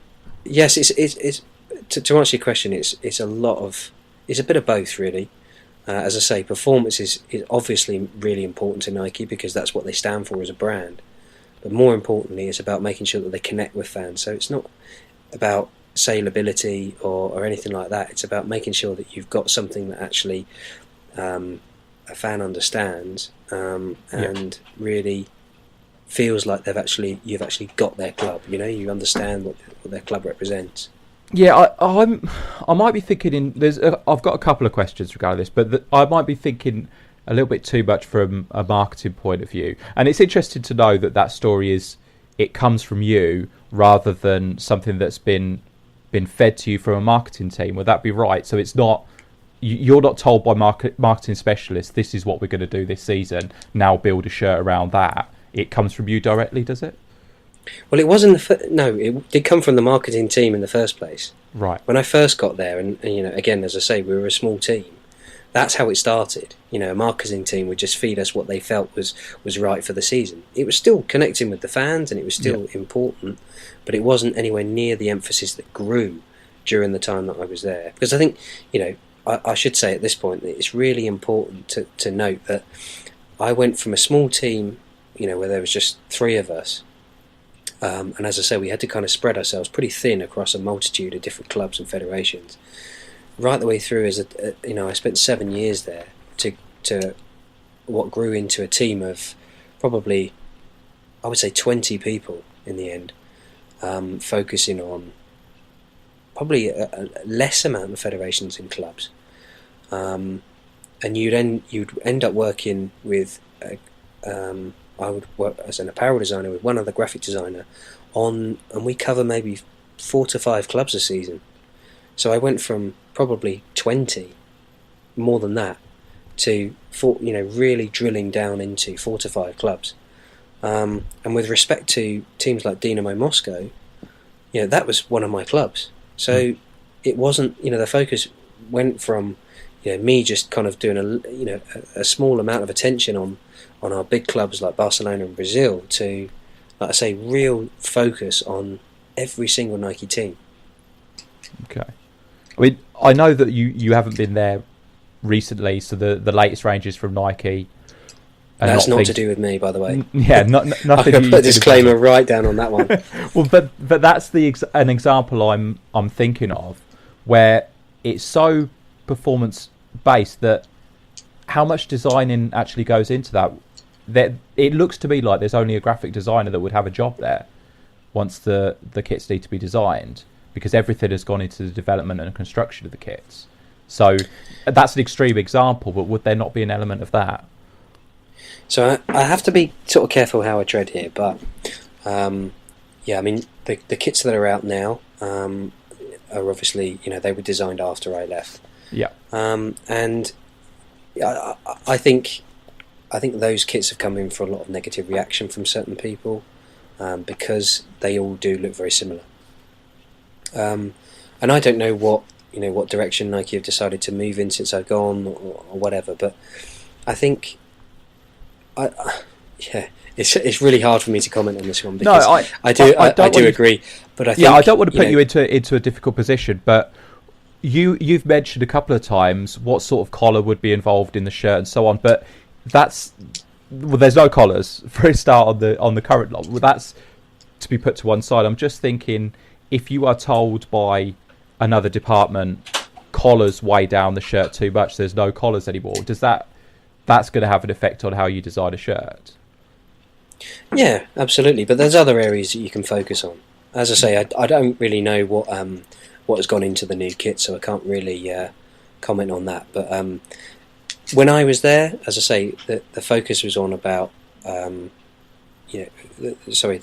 yes, it's to answer your question, it's a bit of both really. As I say, performance is obviously really important to Nike because that's what they stand for as a brand. But more importantly, it's about making sure that they connect with fans. So it's not about saleability or anything like that. It's about making sure that you've got something that actually a fan understands and really feels like you've actually got their club. You understand what their club represents. Yeah, I might be thinking I've got a couple of questions regarding this, but I might be thinking a little bit too much from a marketing point of view. And it's interesting to know that story it comes from you rather than something that's been fed to you from a marketing team. Would that be right? So it's not, you're not told by marketing specialists, this is what we're going to do this season, now build a shirt around that. It comes from you directly, does it? Well, it wasn't it did come from the marketing team in the first place. Right. When I first got there, and again, as I say, we were a small team. That's how it started. A marketing team would just feed us what they felt was right for the season. It was still connecting with the fans, and it was still important, but it wasn't anywhere near the emphasis that grew during the time that I was there. Because I think, I should say at this point that it's really important to note that I went from a small team, where there was just 3 of us. And as I say, we had to kind of spread ourselves pretty thin across a multitude of different clubs and federations, right the way through. I spent 7 years there to what grew into a team of probably, I would say, 20 people in the end, focusing on probably a less amount of federations and clubs, and you'd end up working with. I would work as an apparel designer with one other graphic designer and we cover maybe 4 to 5 clubs a season. So I went from probably 20, more than that, to really drilling down into 4 to 5 clubs. And with respect to teams like Dynamo Moscow, that was one of my clubs. So it wasn't, the focus went from, me just kind of doing a small amount of attention on our big clubs like Barcelona and Brazil to, like I say, real focus on every single Nike team. Okay. I mean, I know that you haven't been there recently, so the latest ranges from Nike. That's not to do with me, by the way. Yeah, nothing. I can put a disclaimer right down on that one. Well, but that's an example I'm thinking of, where it's so performance based that how much designing actually goes into that. That it looks to me like there's only a graphic designer that would have a job there once the kits need to be designed, because everything has gone into the development and construction of the kits. So that's an extreme example, but would there not be an element of that? So I have to be sort of careful how I tread here, but I mean the kits that are out now are obviously, they were designed after I left. Yeah. And I think those kits have come in for a lot of negative reaction from certain people because they all do look very similar. And I don't know what direction Nike have decided to move in since I've gone or whatever, but I think it's really hard for me to comment on this one because I do agree, but I think, I don't want to put you into a difficult position, but you've mentioned a couple of times what sort of collar would be involved in the shirt and so on, but there's no collars for a start on the current lot. Well, that's to be put to one side. I'm just thinking, if you are told by another department collars weigh down the shirt too much, there's no collars anymore, that's going to have an effect on how you design a shirt? Yeah, absolutely. But there's other areas that you can focus on. As I say, I don't really know what has gone into the new kit, so I can't really comment on that. But when I was there, as I say, the focus was on about the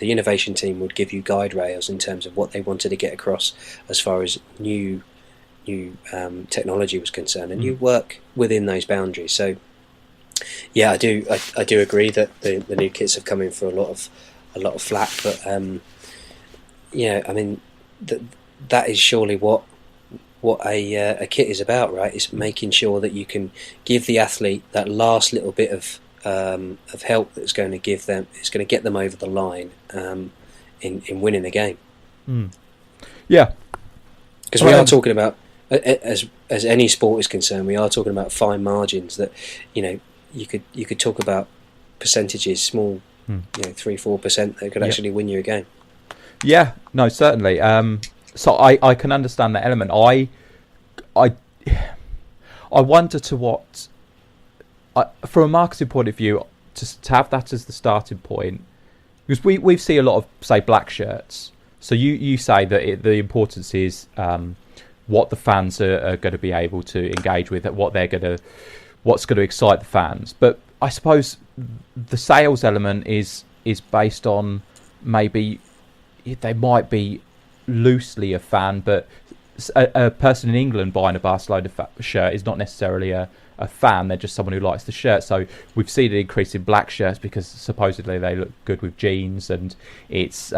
innovation team would give you guide rails in terms of what they wanted to get across as far as new technology was concerned, and you work within those boundaries. So yeah, I do agree that the new kits have come in for a lot of flack, but I mean that is surely what a kit is about, right? It's making sure that you can give the athlete that last little bit of help that's going to get them over the line in winning a game. Yeah, because we are talking about, as any sport is concerned, we are talking about fine margins that you could talk about percentages, small 3-4% that could actually win you a game. Yeah, no, certainly. So I can understand that element. I wonder to what, from a marketing point of view, to have that as the starting point, because we see a lot of, say, black shirts. So you say that the importance is what the fans are going to be able to engage with, what's going to excite the fans. But I suppose the sales element is based on, maybe they might be loosely a fan, but a person in England buying a Barcelona shirt is not necessarily a fan. They're just someone who likes the shirt. So we've seen an increase in black shirts because supposedly they look good with jeans, and it's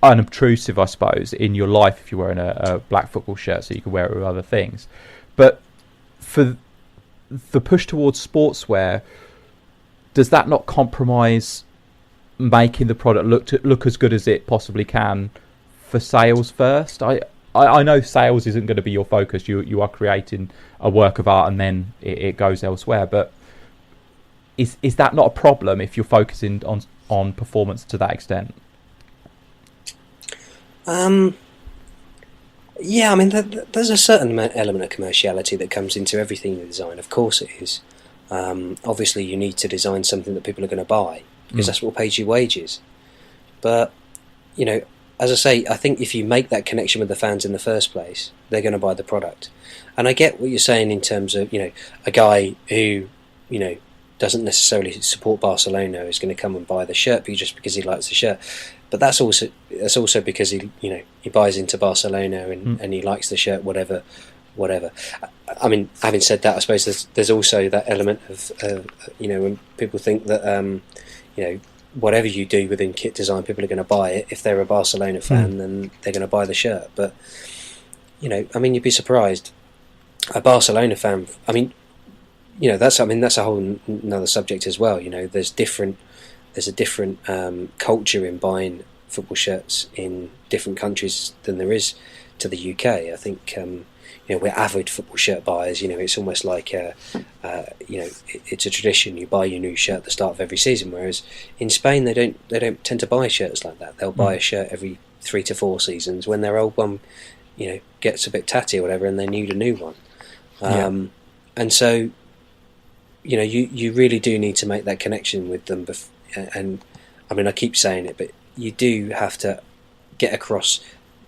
unobtrusive, I suppose, in your life if you're wearing a black football shirt, so you can wear it with other things. But for the push towards sportswear, does that not compromise making the product look as good as it possibly can for sales first? I know sales isn't going to be your focus. You are creating a work of art and then it goes elsewhere. But is that not a problem if you're focusing on performance to that extent? Yeah, I mean, there's a certain element of commerciality that comes into everything you design. Of course it is. Obviously, you need to design something that people are going to buy, because that's what pays you wages. But, as I say, I think if you make that connection with the fans in the first place, they're going to buy the product. And I get what you're saying in terms of, a guy who, doesn't necessarily support Barcelona is going to come and buy the shirt just because he likes the shirt. But that's also because he buys into Barcelona and he likes the shirt, whatever. I mean, having said that, I suppose there's also that element of when people think that whatever you do within kit design, people are going to buy it. If they're a Barcelona fan, then they're going to buy the shirt. But I mean, you'd be surprised. A Barcelona fan, I mean, that's a whole another subject as well. There's a different culture in buying football shirts in different countries than there is to the UK. I think we're avid football shirt buyers. It's almost like it's a tradition. You buy your new shirt at the start of every season. Whereas in Spain, they don't tend to buy shirts like that. They'll buy a shirt every 3 to 4 seasons when their old one gets a bit tatty or whatever, and they need a new one. And so you really do need to make that connection with them. And I mean, I keep saying it, but you do have to get across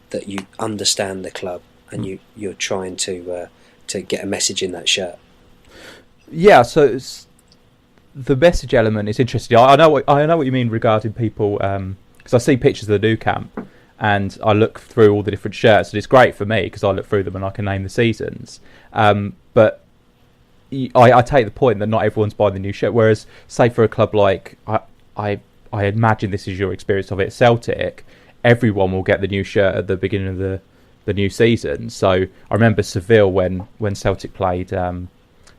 that you understand the club and you're trying to get a message in that shirt. Yeah, so the message element is interesting. I know what you mean regarding people, because I see pictures of the new camp and I look through all the different shirts, and it's great for me because I look through them and I can name the seasons. But I take the point that not everyone's buying the new shirt. Whereas, say for a club like I imagine this is your experience of it, Celtic, everyone will get the new shirt at the beginning of the new season. So I remember Seville when Celtic played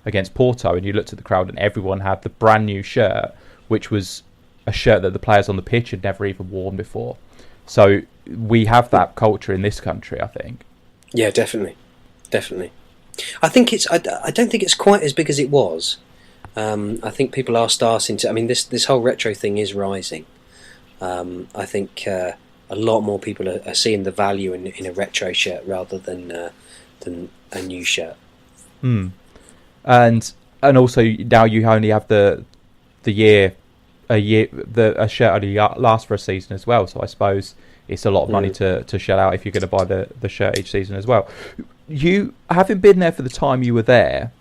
against Porto, and you looked at the crowd and everyone had the brand new shirt, which was a shirt that the players on the pitch had never even worn before. So we have that culture in this country, I think. Yeah, definitely. I think I don't think it's quite as big as it was. I think people are starting to. I mean, this whole retro thing is rising. I think a lot more people are seeing the value in a retro shirt rather than a new shirt. And also now you only have a shirt only lasts for a season as well. So I suppose it's a lot of money to shell out if you're going to buy the shirt each season as well. You, having been there for the time you were there,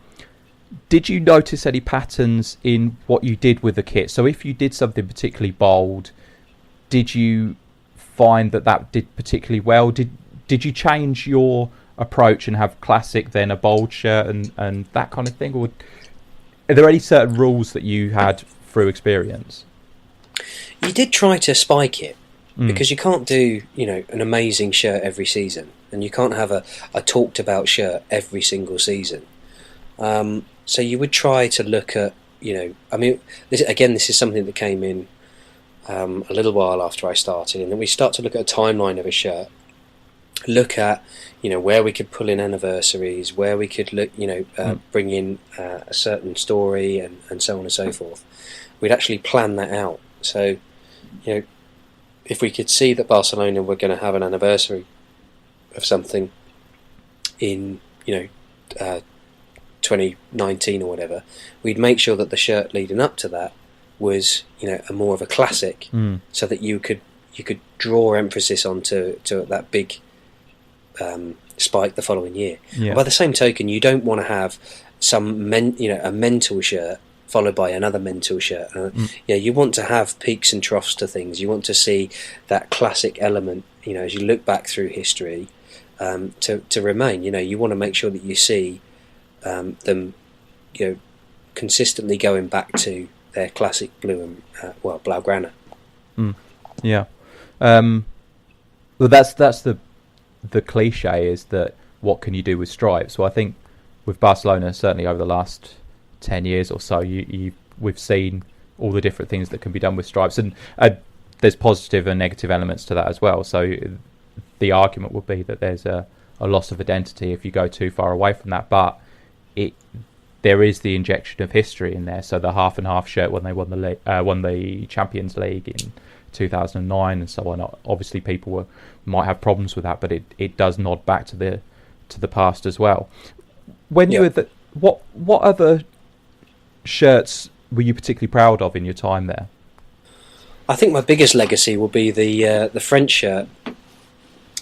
did you notice any patterns in what you did with the kit? So if you did something particularly bold, did you find that did particularly well? Did you change your approach and have classic, then a bold shirt and that kind of thing? Or are there any certain rules that you had through experience? You did try to spike it, because you can't do an amazing shirt every season, and you can't have a talked about shirt every single season. So you would try to look at, I mean, this is something that came in a little while after I started, and then we start to look at a timeline of a shirt, look at, where we could pull in anniversaries, where we could look, bring in a certain story and so on and so forth. We'd actually plan that out. So, if we could see that Barcelona were going to have an anniversary of something in, 2019 or whatever, we'd make sure that the shirt leading up to that was, a more of a classic, so that you could draw emphasis onto that big spike the following year. Yeah. By the same token, you don't want to have a mental shirt followed by another mental shirt. You want to have peaks and troughs to things. You want to see that classic element, as you look back through history, to remain. You want to make sure that you see them, consistently going back to their classic blue and blaugrana. Yeah. Well, that's the cliche, is that what can you do with stripes? So I think with Barcelona, certainly over the last 10 years or so, we've seen all the different things that can be done with stripes, and there's positive and negative elements to that as well. So the argument would be that there's a loss of identity if you go too far away from that, but there is the injection of history in there. So the half and half shirt when they won the Champions League in 2009 and so on, obviously people might have problems with that, but it does nod back to the past as well. When you were what other shirts were you particularly proud of in your time there? I think my biggest legacy will be the French shirt,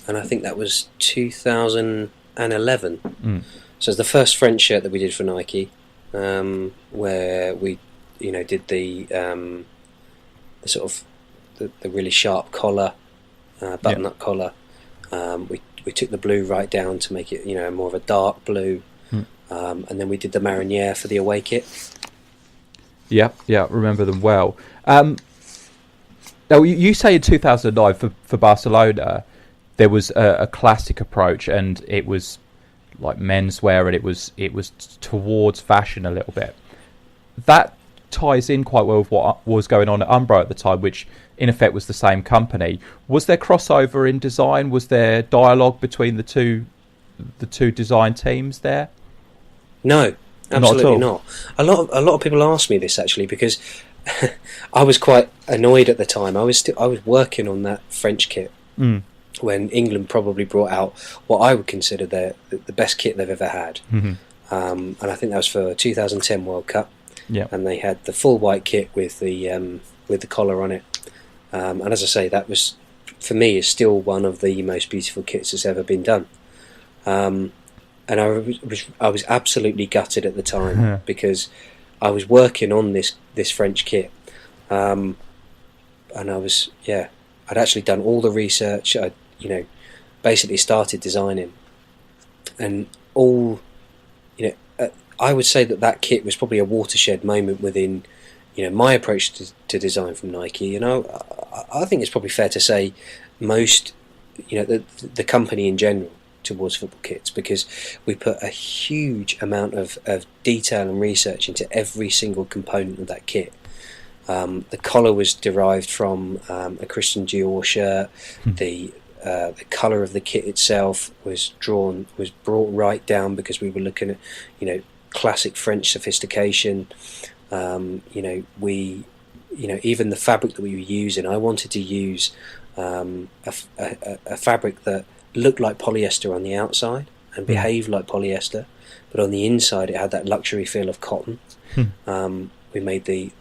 and I think that was 2011. So it's the first French shirt that we did for Nike, where we did the sort of the really sharp collar, button-up collar. We took the blue right down to make it more of a dark blue, and then we did the mariniere for the away kit. Yeah, remember them well. Now, you say in 2009 for Barcelona, there was a classic approach, and it was like menswear, and it was towards fashion a little bit. That ties in quite well with what was going on at Umbro at the time, which in effect was the same company. Was there crossover in design? Was there dialogue between the two design teams there? No, absolutely not. A lot of people ask me this actually, because I was quite annoyed at the time. I was working on that French kit when England probably brought out what I would consider the best kit they've ever had, and I think that was for 2010 World Cup. Yeah, and they had the full white kit with the collar on it, and as I say, that was, for me, is still one of the most beautiful kits that's ever been done. And I was absolutely gutted at the time because I was working on this French kit, and I'd actually done all the research. I basically started designing, and all, I would say that kit was probably a watershed moment within, my approach to design from Nike. I think it's probably fair to say most, the company in general towards football kits, because we put a huge amount of detail and research into every single component of that kit. The collar was derived from a Christian Dior shirt. The colour of the kit itself was brought right down because we were looking at, classic French sophistication. Even the fabric that we were using, I wanted to use a fabric that looked like polyester on the outside and behaved like polyester, but on the inside it had that luxury feel of cotton. We made the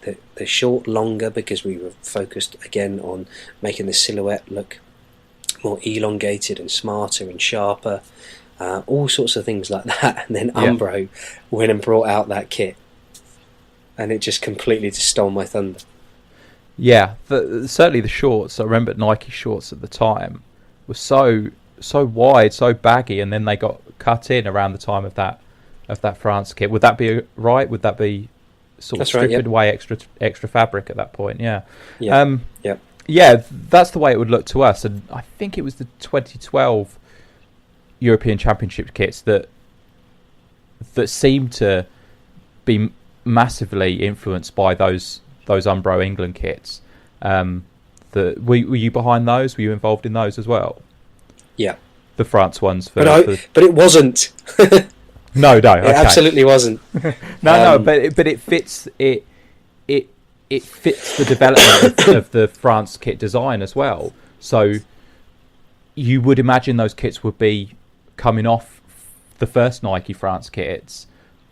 short longer because we were focused again on making the silhouette look more elongated and smarter and sharper, all sorts of things like that. And then Umbro went and brought out that kit, and it just completely just stole my thunder. Yeah, certainly the shorts. I remember Nike shorts at the time were so wide, so baggy, and then they got cut in around the time of that France kit. Would that be right? Would that be sort of stripping away extra fabric at that point? Yeah. Yeah, that's the way it would look to us. And I think it was the 2012 European Championship kits that seemed to be massively influenced by those Umbro England kits. Were you behind those? Were you involved in those as well? Yeah, the France ones. But it wasn't. No, okay. It absolutely wasn't. No, but it fits it. It fits the development of the France kit design as well. So you would imagine those kits would be coming off the first Nike France kits,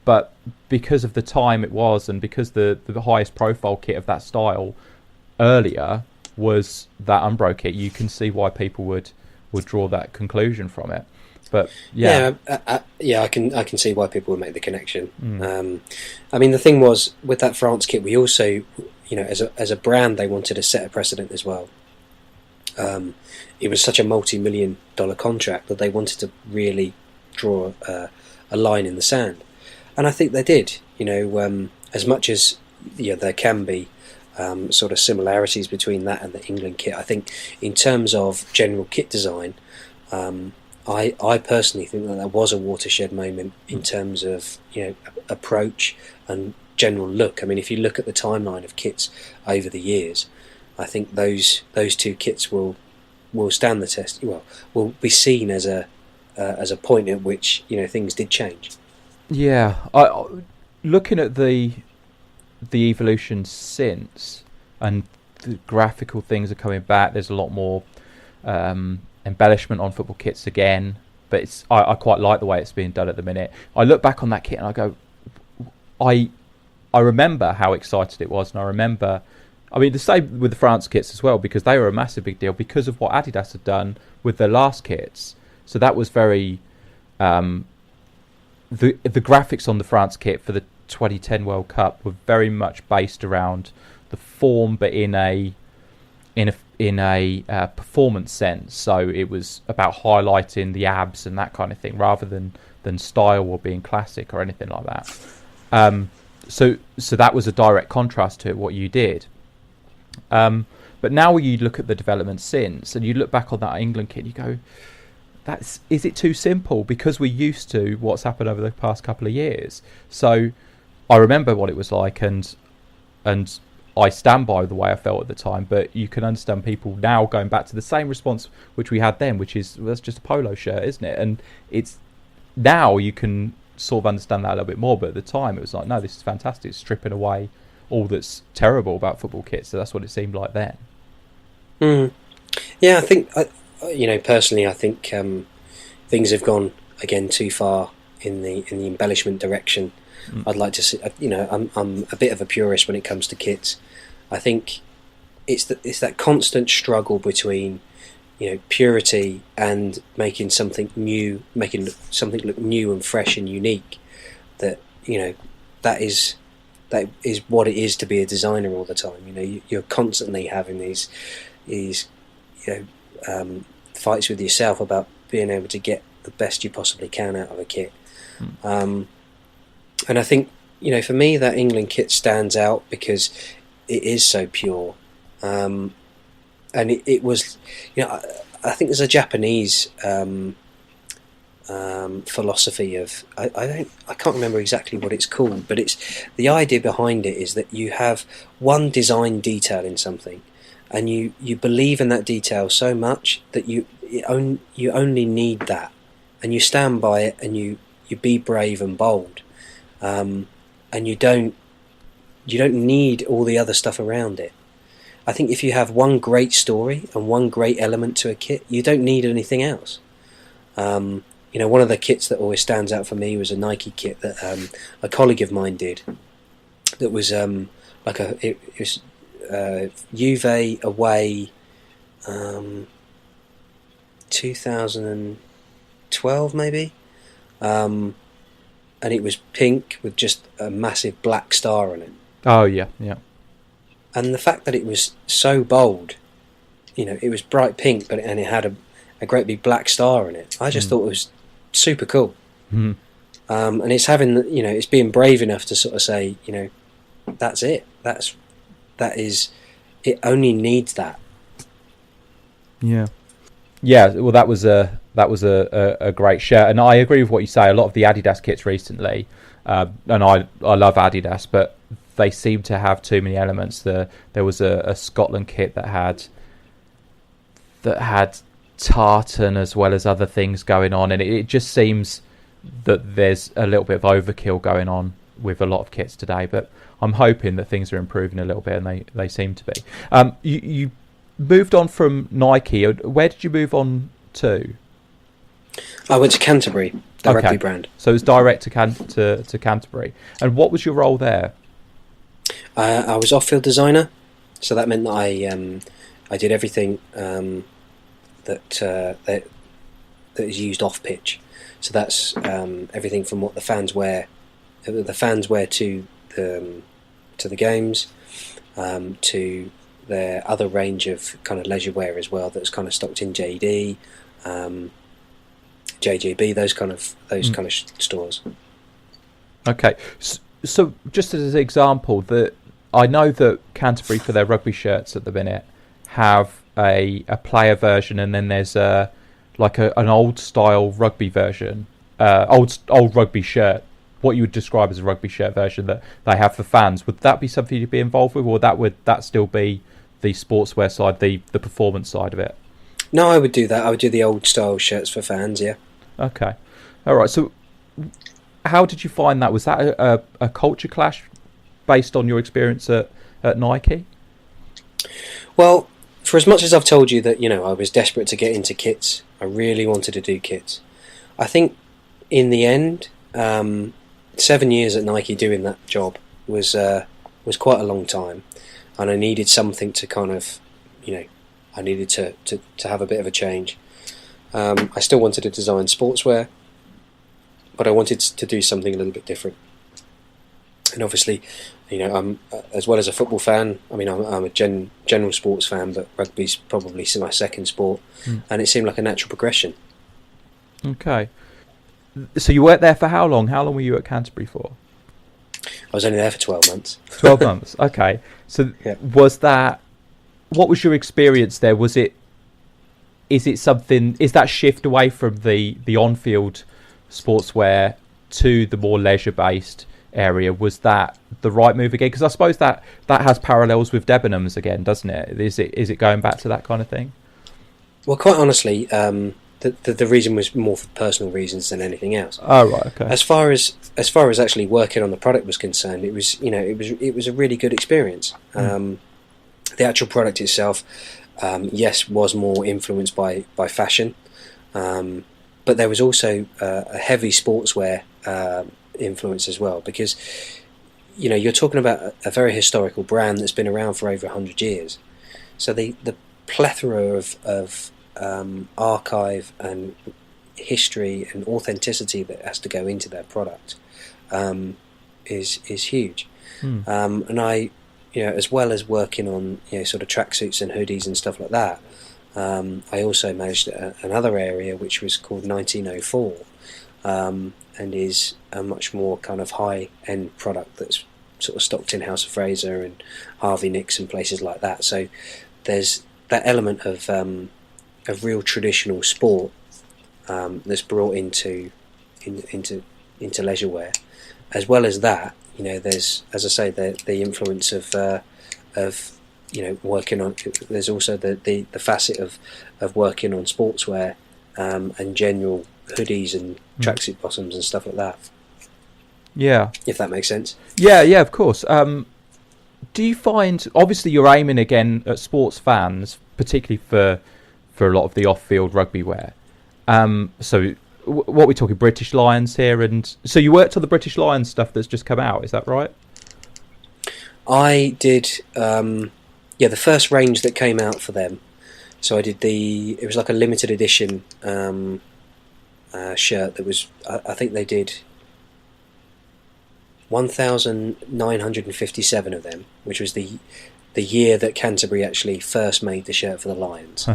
but because of the time it was, and because the highest profile kit of that style earlier was that Umbro kit, you can see why people would draw that conclusion from it. But I can see why people would make the connection. I mean, the thing was, with that France kit, we also, as a brand, they wanted to set a precedent as well. It was such a multi-million-dollar contract that they wanted to really draw a line in the sand, and I think they did. As much as there can be sort of similarities between that and the England kit, I think in terms of general kit design, I personally think that was a watershed moment in terms of approach and general look. I mean, if you look at the timeline of kits over the years, I think those two kits will stand the test. Well, will be seen as a point at which things did change. Yeah, looking at the evolution since, and the graphical things are coming back. There's a lot more embellishment on football kits again, but I quite like the way it's being done at the minute. I look back on that kit and I go, I remember how excited it was, and I remember, I mean, the same with the France kits as well, because they were a massive big deal because of what Adidas had done with their last kits. So that was very the graphics on the France kit for the 2010 World Cup were very much based around the form, but in a performance sense. So it was about highlighting the abs and that kind of thing, rather than style or being classic or anything like that. So that was a direct contrast to what you did. But now you look at the development since, and you look back on that England kit, you go, is it too simple? Because we're used to what's happened over the past couple of years. So I remember what it was like, and I stand by the way I felt at the time. But you can understand people now going back to the same response which we had then, which is, well, that's just a polo shirt, isn't it? And it's now you can sort of understand that a little bit more. But at the time, it was like, no, this is fantastic. It's stripping away all that's terrible about football kits. So that's what it seemed like then. Yeah, I think, personally, I think things have gone again too far in the embellishment direction. I'd like to see. I'm a bit of a purist when it comes to kits. I think it's that constant struggle between purity and making something new, making something look new and fresh and unique. That that is what it is to be a designer all the time. You're constantly having these fights with yourself about being able to get the best you possibly can out of a kit. And I think, for me, that England kit stands out because it is so pure. And it was, I think there's a Japanese philosophy of, I can't remember exactly what it's called, but it's the idea behind it is that you have one design detail in something, and you believe in that detail so much that you only need that, and you stand by it, and you be brave and bold, and you don't need all the other stuff around it. I think if you have one great story and one great element to a kit, you don't need anything else. One of the kits that always stands out for me was a Nike kit that a colleague of mine did. That was it was Juve away, 2012 maybe, and it was pink with just a massive black star on it. Oh yeah, yeah. And the fact that it was so bold, it was bright pink, and it had a great big black star in it. I just thought it was super cool. And it's having, it's being brave enough to sort of say, that's it. That is, it only needs that. Yeah. Yeah. Well, that was a great shirt, and I agree with what you say. A lot of the Adidas kits recently, and I love Adidas, but they seem to have too many elements. There was a Scotland kit that had tartan as well as other things going on, and it just seems that there's a little bit of overkill going on with a lot of kits today. But I'm hoping that things are improving a little bit, and they seem to be. You moved on from Nike. Where did you move on to? I went to Canterbury, the rugby brand. So it was direct to Canterbury. And what was your role there? I was off-field designer, so that meant that I did everything that is used off-pitch. So that's everything from what the fans wear to the games, to their other range of kind of leisurewear as well. That's kind of stocked in JD, JGB, those kind of stores. Okay, so just as an example, that I know that Canterbury, for their rugby shirts at the minute, have a player version, and then there's an old style rugby version, old rugby shirt, what you would describe as a rugby shirt version that they have for fans. Would that be something you'd be involved with, or would that still be the sportswear side, the performance side of it? No, I would do that. I would do the old style shirts for fans, yeah. Okay. All right. So how did you find that? Was that a culture clash based on your experience at Nike? Well, for as much as I've told you that, I was desperate to get into kits, I really wanted to do kits. I think in the end, 7 years at Nike doing that job was quite a long time, and I needed something to kind of, I needed to have a bit of a change. I still wanted to design sportswear, but I wanted to do something a little bit different. And obviously, I'm as well as a football fan. I mean, I'm a general sports fan, but rugby's probably my second sport, and it seemed like a natural progression. Okay. So you worked there for how long? How long were you at Canterbury for? I was only there for 12 months. 12 months. Okay. So yeah. Was that what was your experience there? Is it something? Is that shift away from the on-field sportswear to the more leisure-based area? Was that the right move again? Because I suppose that has parallels with Debenhams again, doesn't it? Is it going back to that kind of thing? Well, quite honestly, the reason was more for personal reasons than anything else. Oh, right, okay. As far as actually working on the product was concerned, it was a really good experience. The actual product itself, yes, was more influenced by fashion, but there was also a heavy sportswear influence as well, because you're talking about a very historical brand that's been around for over 100 years. So the plethora of archive and history and authenticity that has to go into their product is huge. And I, as well as working on sort of tracksuits and hoodies and stuff like that, I also managed another area which was called 1904, and is a much more kind of high-end product that's sort of stocked in House of Fraser and Harvey Nicks and places like that. So there's that element of real traditional sport that's brought into leisurewear. As well as that, there's, as I say, the influence of working on. There's also the facet of working on sportswear and general hoodies and tracksuit bottoms and stuff like that. Yeah, if that makes sense. Yeah, of course. Do you find, obviously you're aiming again at sports fans, particularly for a lot of the off-field rugby wear. So what we're talking, British Lions here, and so you worked on the British Lions stuff that's just come out, is that right? I did, the first range that came out for them. So I did it was like a limited edition shirt that was, I think they did 1,957 of them, which was the year that Canterbury actually first made the shirt for the Lions.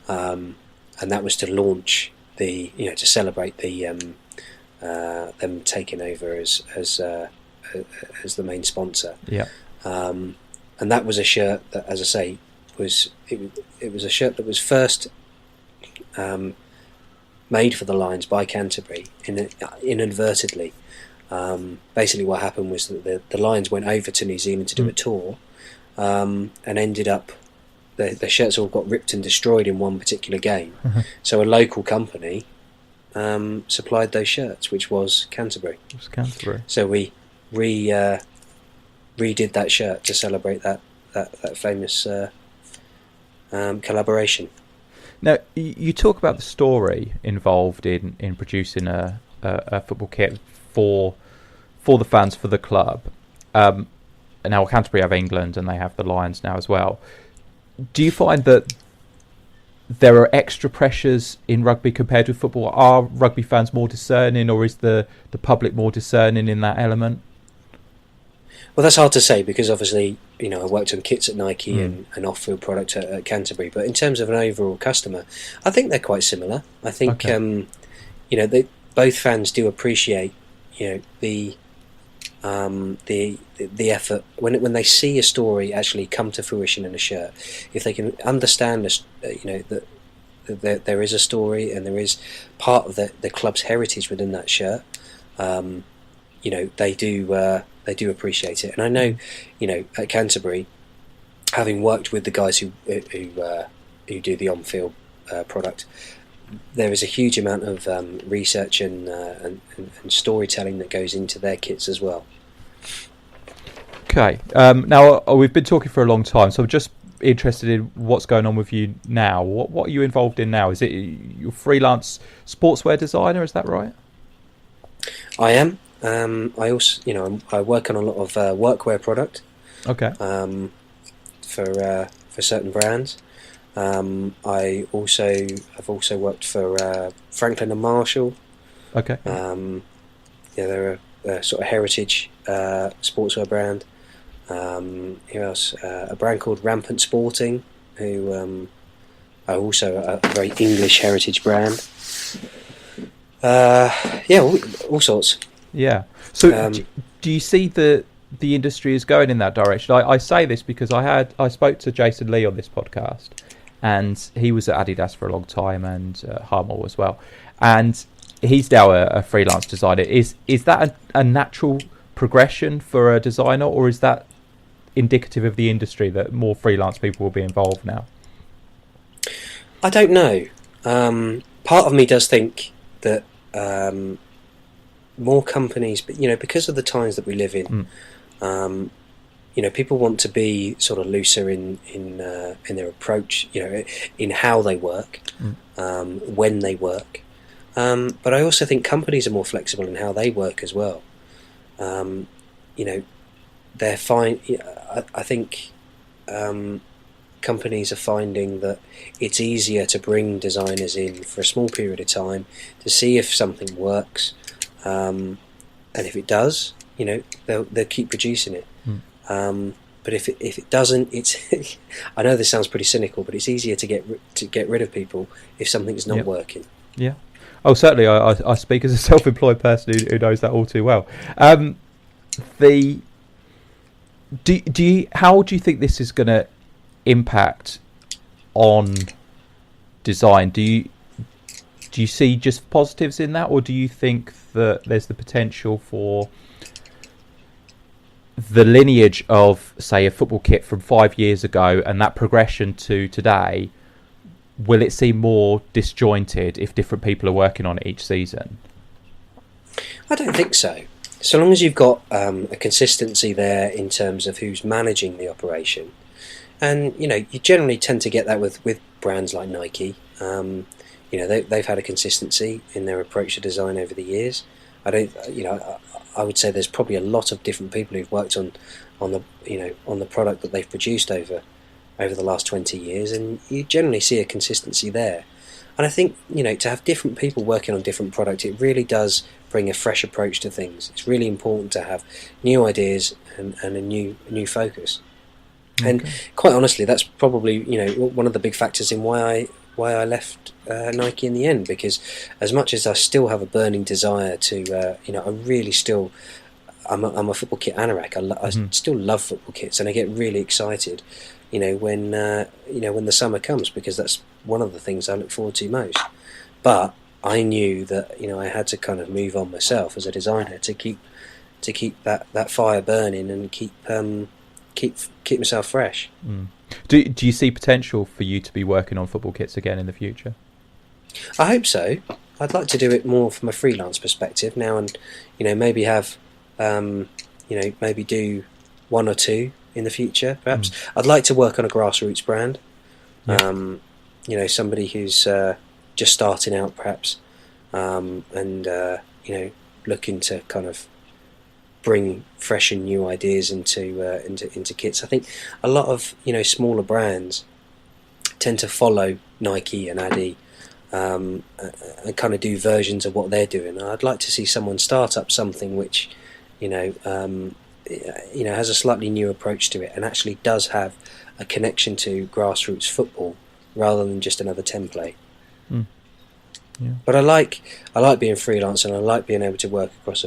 And that was to launch to celebrate them taking over as the main sponsor. Yeah. And that was a shirt that, as I say, was a shirt that was first made for the Lions by Canterbury inadvertently. Basically what happened was that the Lions went over to New Zealand to do a tour, and ended up the shirts all got ripped and destroyed in one particular game. So a local company supplied those shirts, which was Canterbury. It was Canterbury. So we redid that shirt to celebrate that famous collaboration. Now, you talk about the story involved in producing a football kit for the fans, for the club. And now Canterbury have England and they have the Lions now as well. Do you find that there are extra pressures in rugby compared with football? Are rugby fans more discerning, or is the public more discerning in that element? Well, that's hard to say, because obviously, I worked on kits at Nike and off-field product at Canterbury. But in terms of an overall customer, I think they're quite similar. I think, both fans do appreciate, the effort when they see a story actually come to fruition in a shirt. If they can understand, that there is a story and there is part of the club's heritage within that shirt, they do appreciate it. And I know, at Canterbury, having worked with the guys who do the on-field product, there is a huge amount of research and storytelling that goes into their kits as well. Okay. Now, we've been talking for a long time, so I'm just interested in what's going on with you now. What are you involved in now? Is it you're freelance sportswear designer? Is that right? I am. I also, I work on a lot of workwear product. Okay. For certain brands. I've also worked for Franklin and Marshall. Okay. They're a sort of heritage sportswear brand. Who else? A brand called Rampant Sporting, who are also a very English heritage brand. All sorts. Yeah. So do you see the the industry is going in that direction. I say this because I spoke to Jason Lee on this podcast, and he was at Adidas for a long time, and Harmel as well, and he's now a freelance designer. Is that a natural progression for a designer, or is that indicative of the industry that more freelance people will be involved now? I don't know. Part of me does think that more companies, but because of the times that we live in, people want to be sort of looser in their approach, in how they work, when they work. But I also think companies are more flexible in how they work as well. They're fine. I think companies are finding that it's easier to bring designers in for a small period of time to see if something works, and if it does, they'll keep producing it. But if it doesn't, it's I know this sounds pretty cynical, but it's easier to get rid of people if something's not working. Yeah. Oh, certainly. I speak as a self-employed person who knows that all too well. How do you think this is going to impact on design? Do you see just positives in that, or do you think that there's the potential for the lineage of, say, a football kit from 5 years ago and that progression to today, will it seem more disjointed if different people are working on it each season? I don't think so. So long as you've got a consistency there in terms of who's managing the operation. And, you generally tend to get that with brands like Nike. They've had a consistency in their approach to design over the years. I would say there's probably a lot of different people who've worked on the product that they've produced over the last 20 years, and you generally see a consistency there. And I think, to have different people working on different products, it really does bring a fresh approach to things. It's really important to have new ideas and a new focus. Okay. And quite honestly, that's probably one of the big factors in why I left Nike in the end, because as much as I still have a burning desire to, I really still, I'm a football kit anorak. I still love football kits, and I get really excited, when the summer comes, because that's one of the things I look forward to most. But I knew that I had to kind of move on myself as a designer to keep that fire burning and keep myself fresh. Do you see potential for you to be working on football kits again in the future? I hope so. I'd like to do it more from a freelance perspective now, and maybe have maybe do one or two in the future. Perhaps I'd like to work on a grassroots brand. Yeah. Somebody who's just starting out, perhaps, and looking to kind of bring fresh and new ideas into kits. I think a lot of smaller brands tend to follow Nike and Adi and kind of do versions of what they're doing. I'd like to see someone start up something which has a slightly new approach to it and actually does have a connection to grassroots football rather than just another template. Yeah. But I like being freelance, and I like being able to work across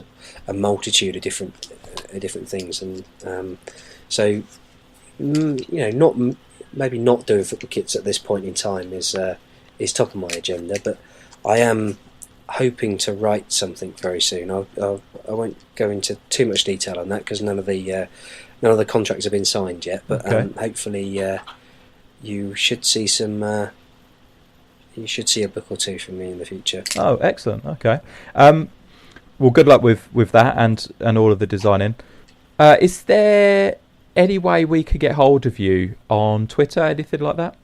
a multitude of different things, and not doing football kits at this point in time is top of my agenda. But I am hoping to write something very soon. I won't go into too much detail on that because none of the contracts have been signed yet. But okay. Hopefully you should see some. You should see a book or two from me in the future. Oh, excellent. Okay. Well, good luck with that and all of the designing. Is there any way we could get hold of you on Twitter, anything like that?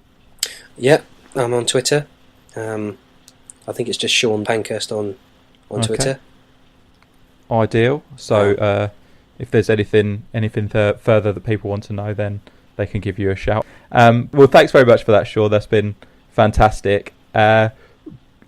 Yeah, I'm on Twitter. I think it's just Sean Pankhurst on Twitter. Ideal. So if there's anything further that people want to know, then they can give you a shout. Well, thanks very much for that, Sean. That's been fantastic. As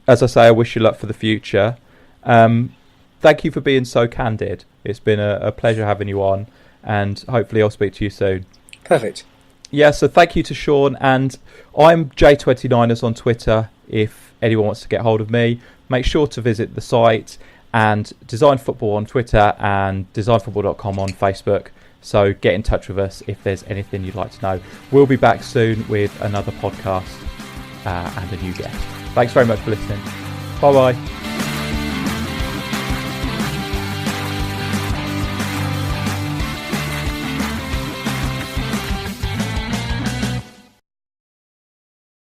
I say, I wish you luck for the future. Thank you for being so candid. It's been a pleasure having you on, and hopefully I'll speak to you soon. Perfect. Yeah, so thank you to Sean, and I'm J29ers on Twitter. If anyone wants to get hold of me, make sure to visit the site and Design Football on Twitter and designfootball.com on Facebook. So get in touch with us if there's anything you'd like to know. We'll be back soon with another podcast and a new guest. Thanks very much for listening. Bye bye.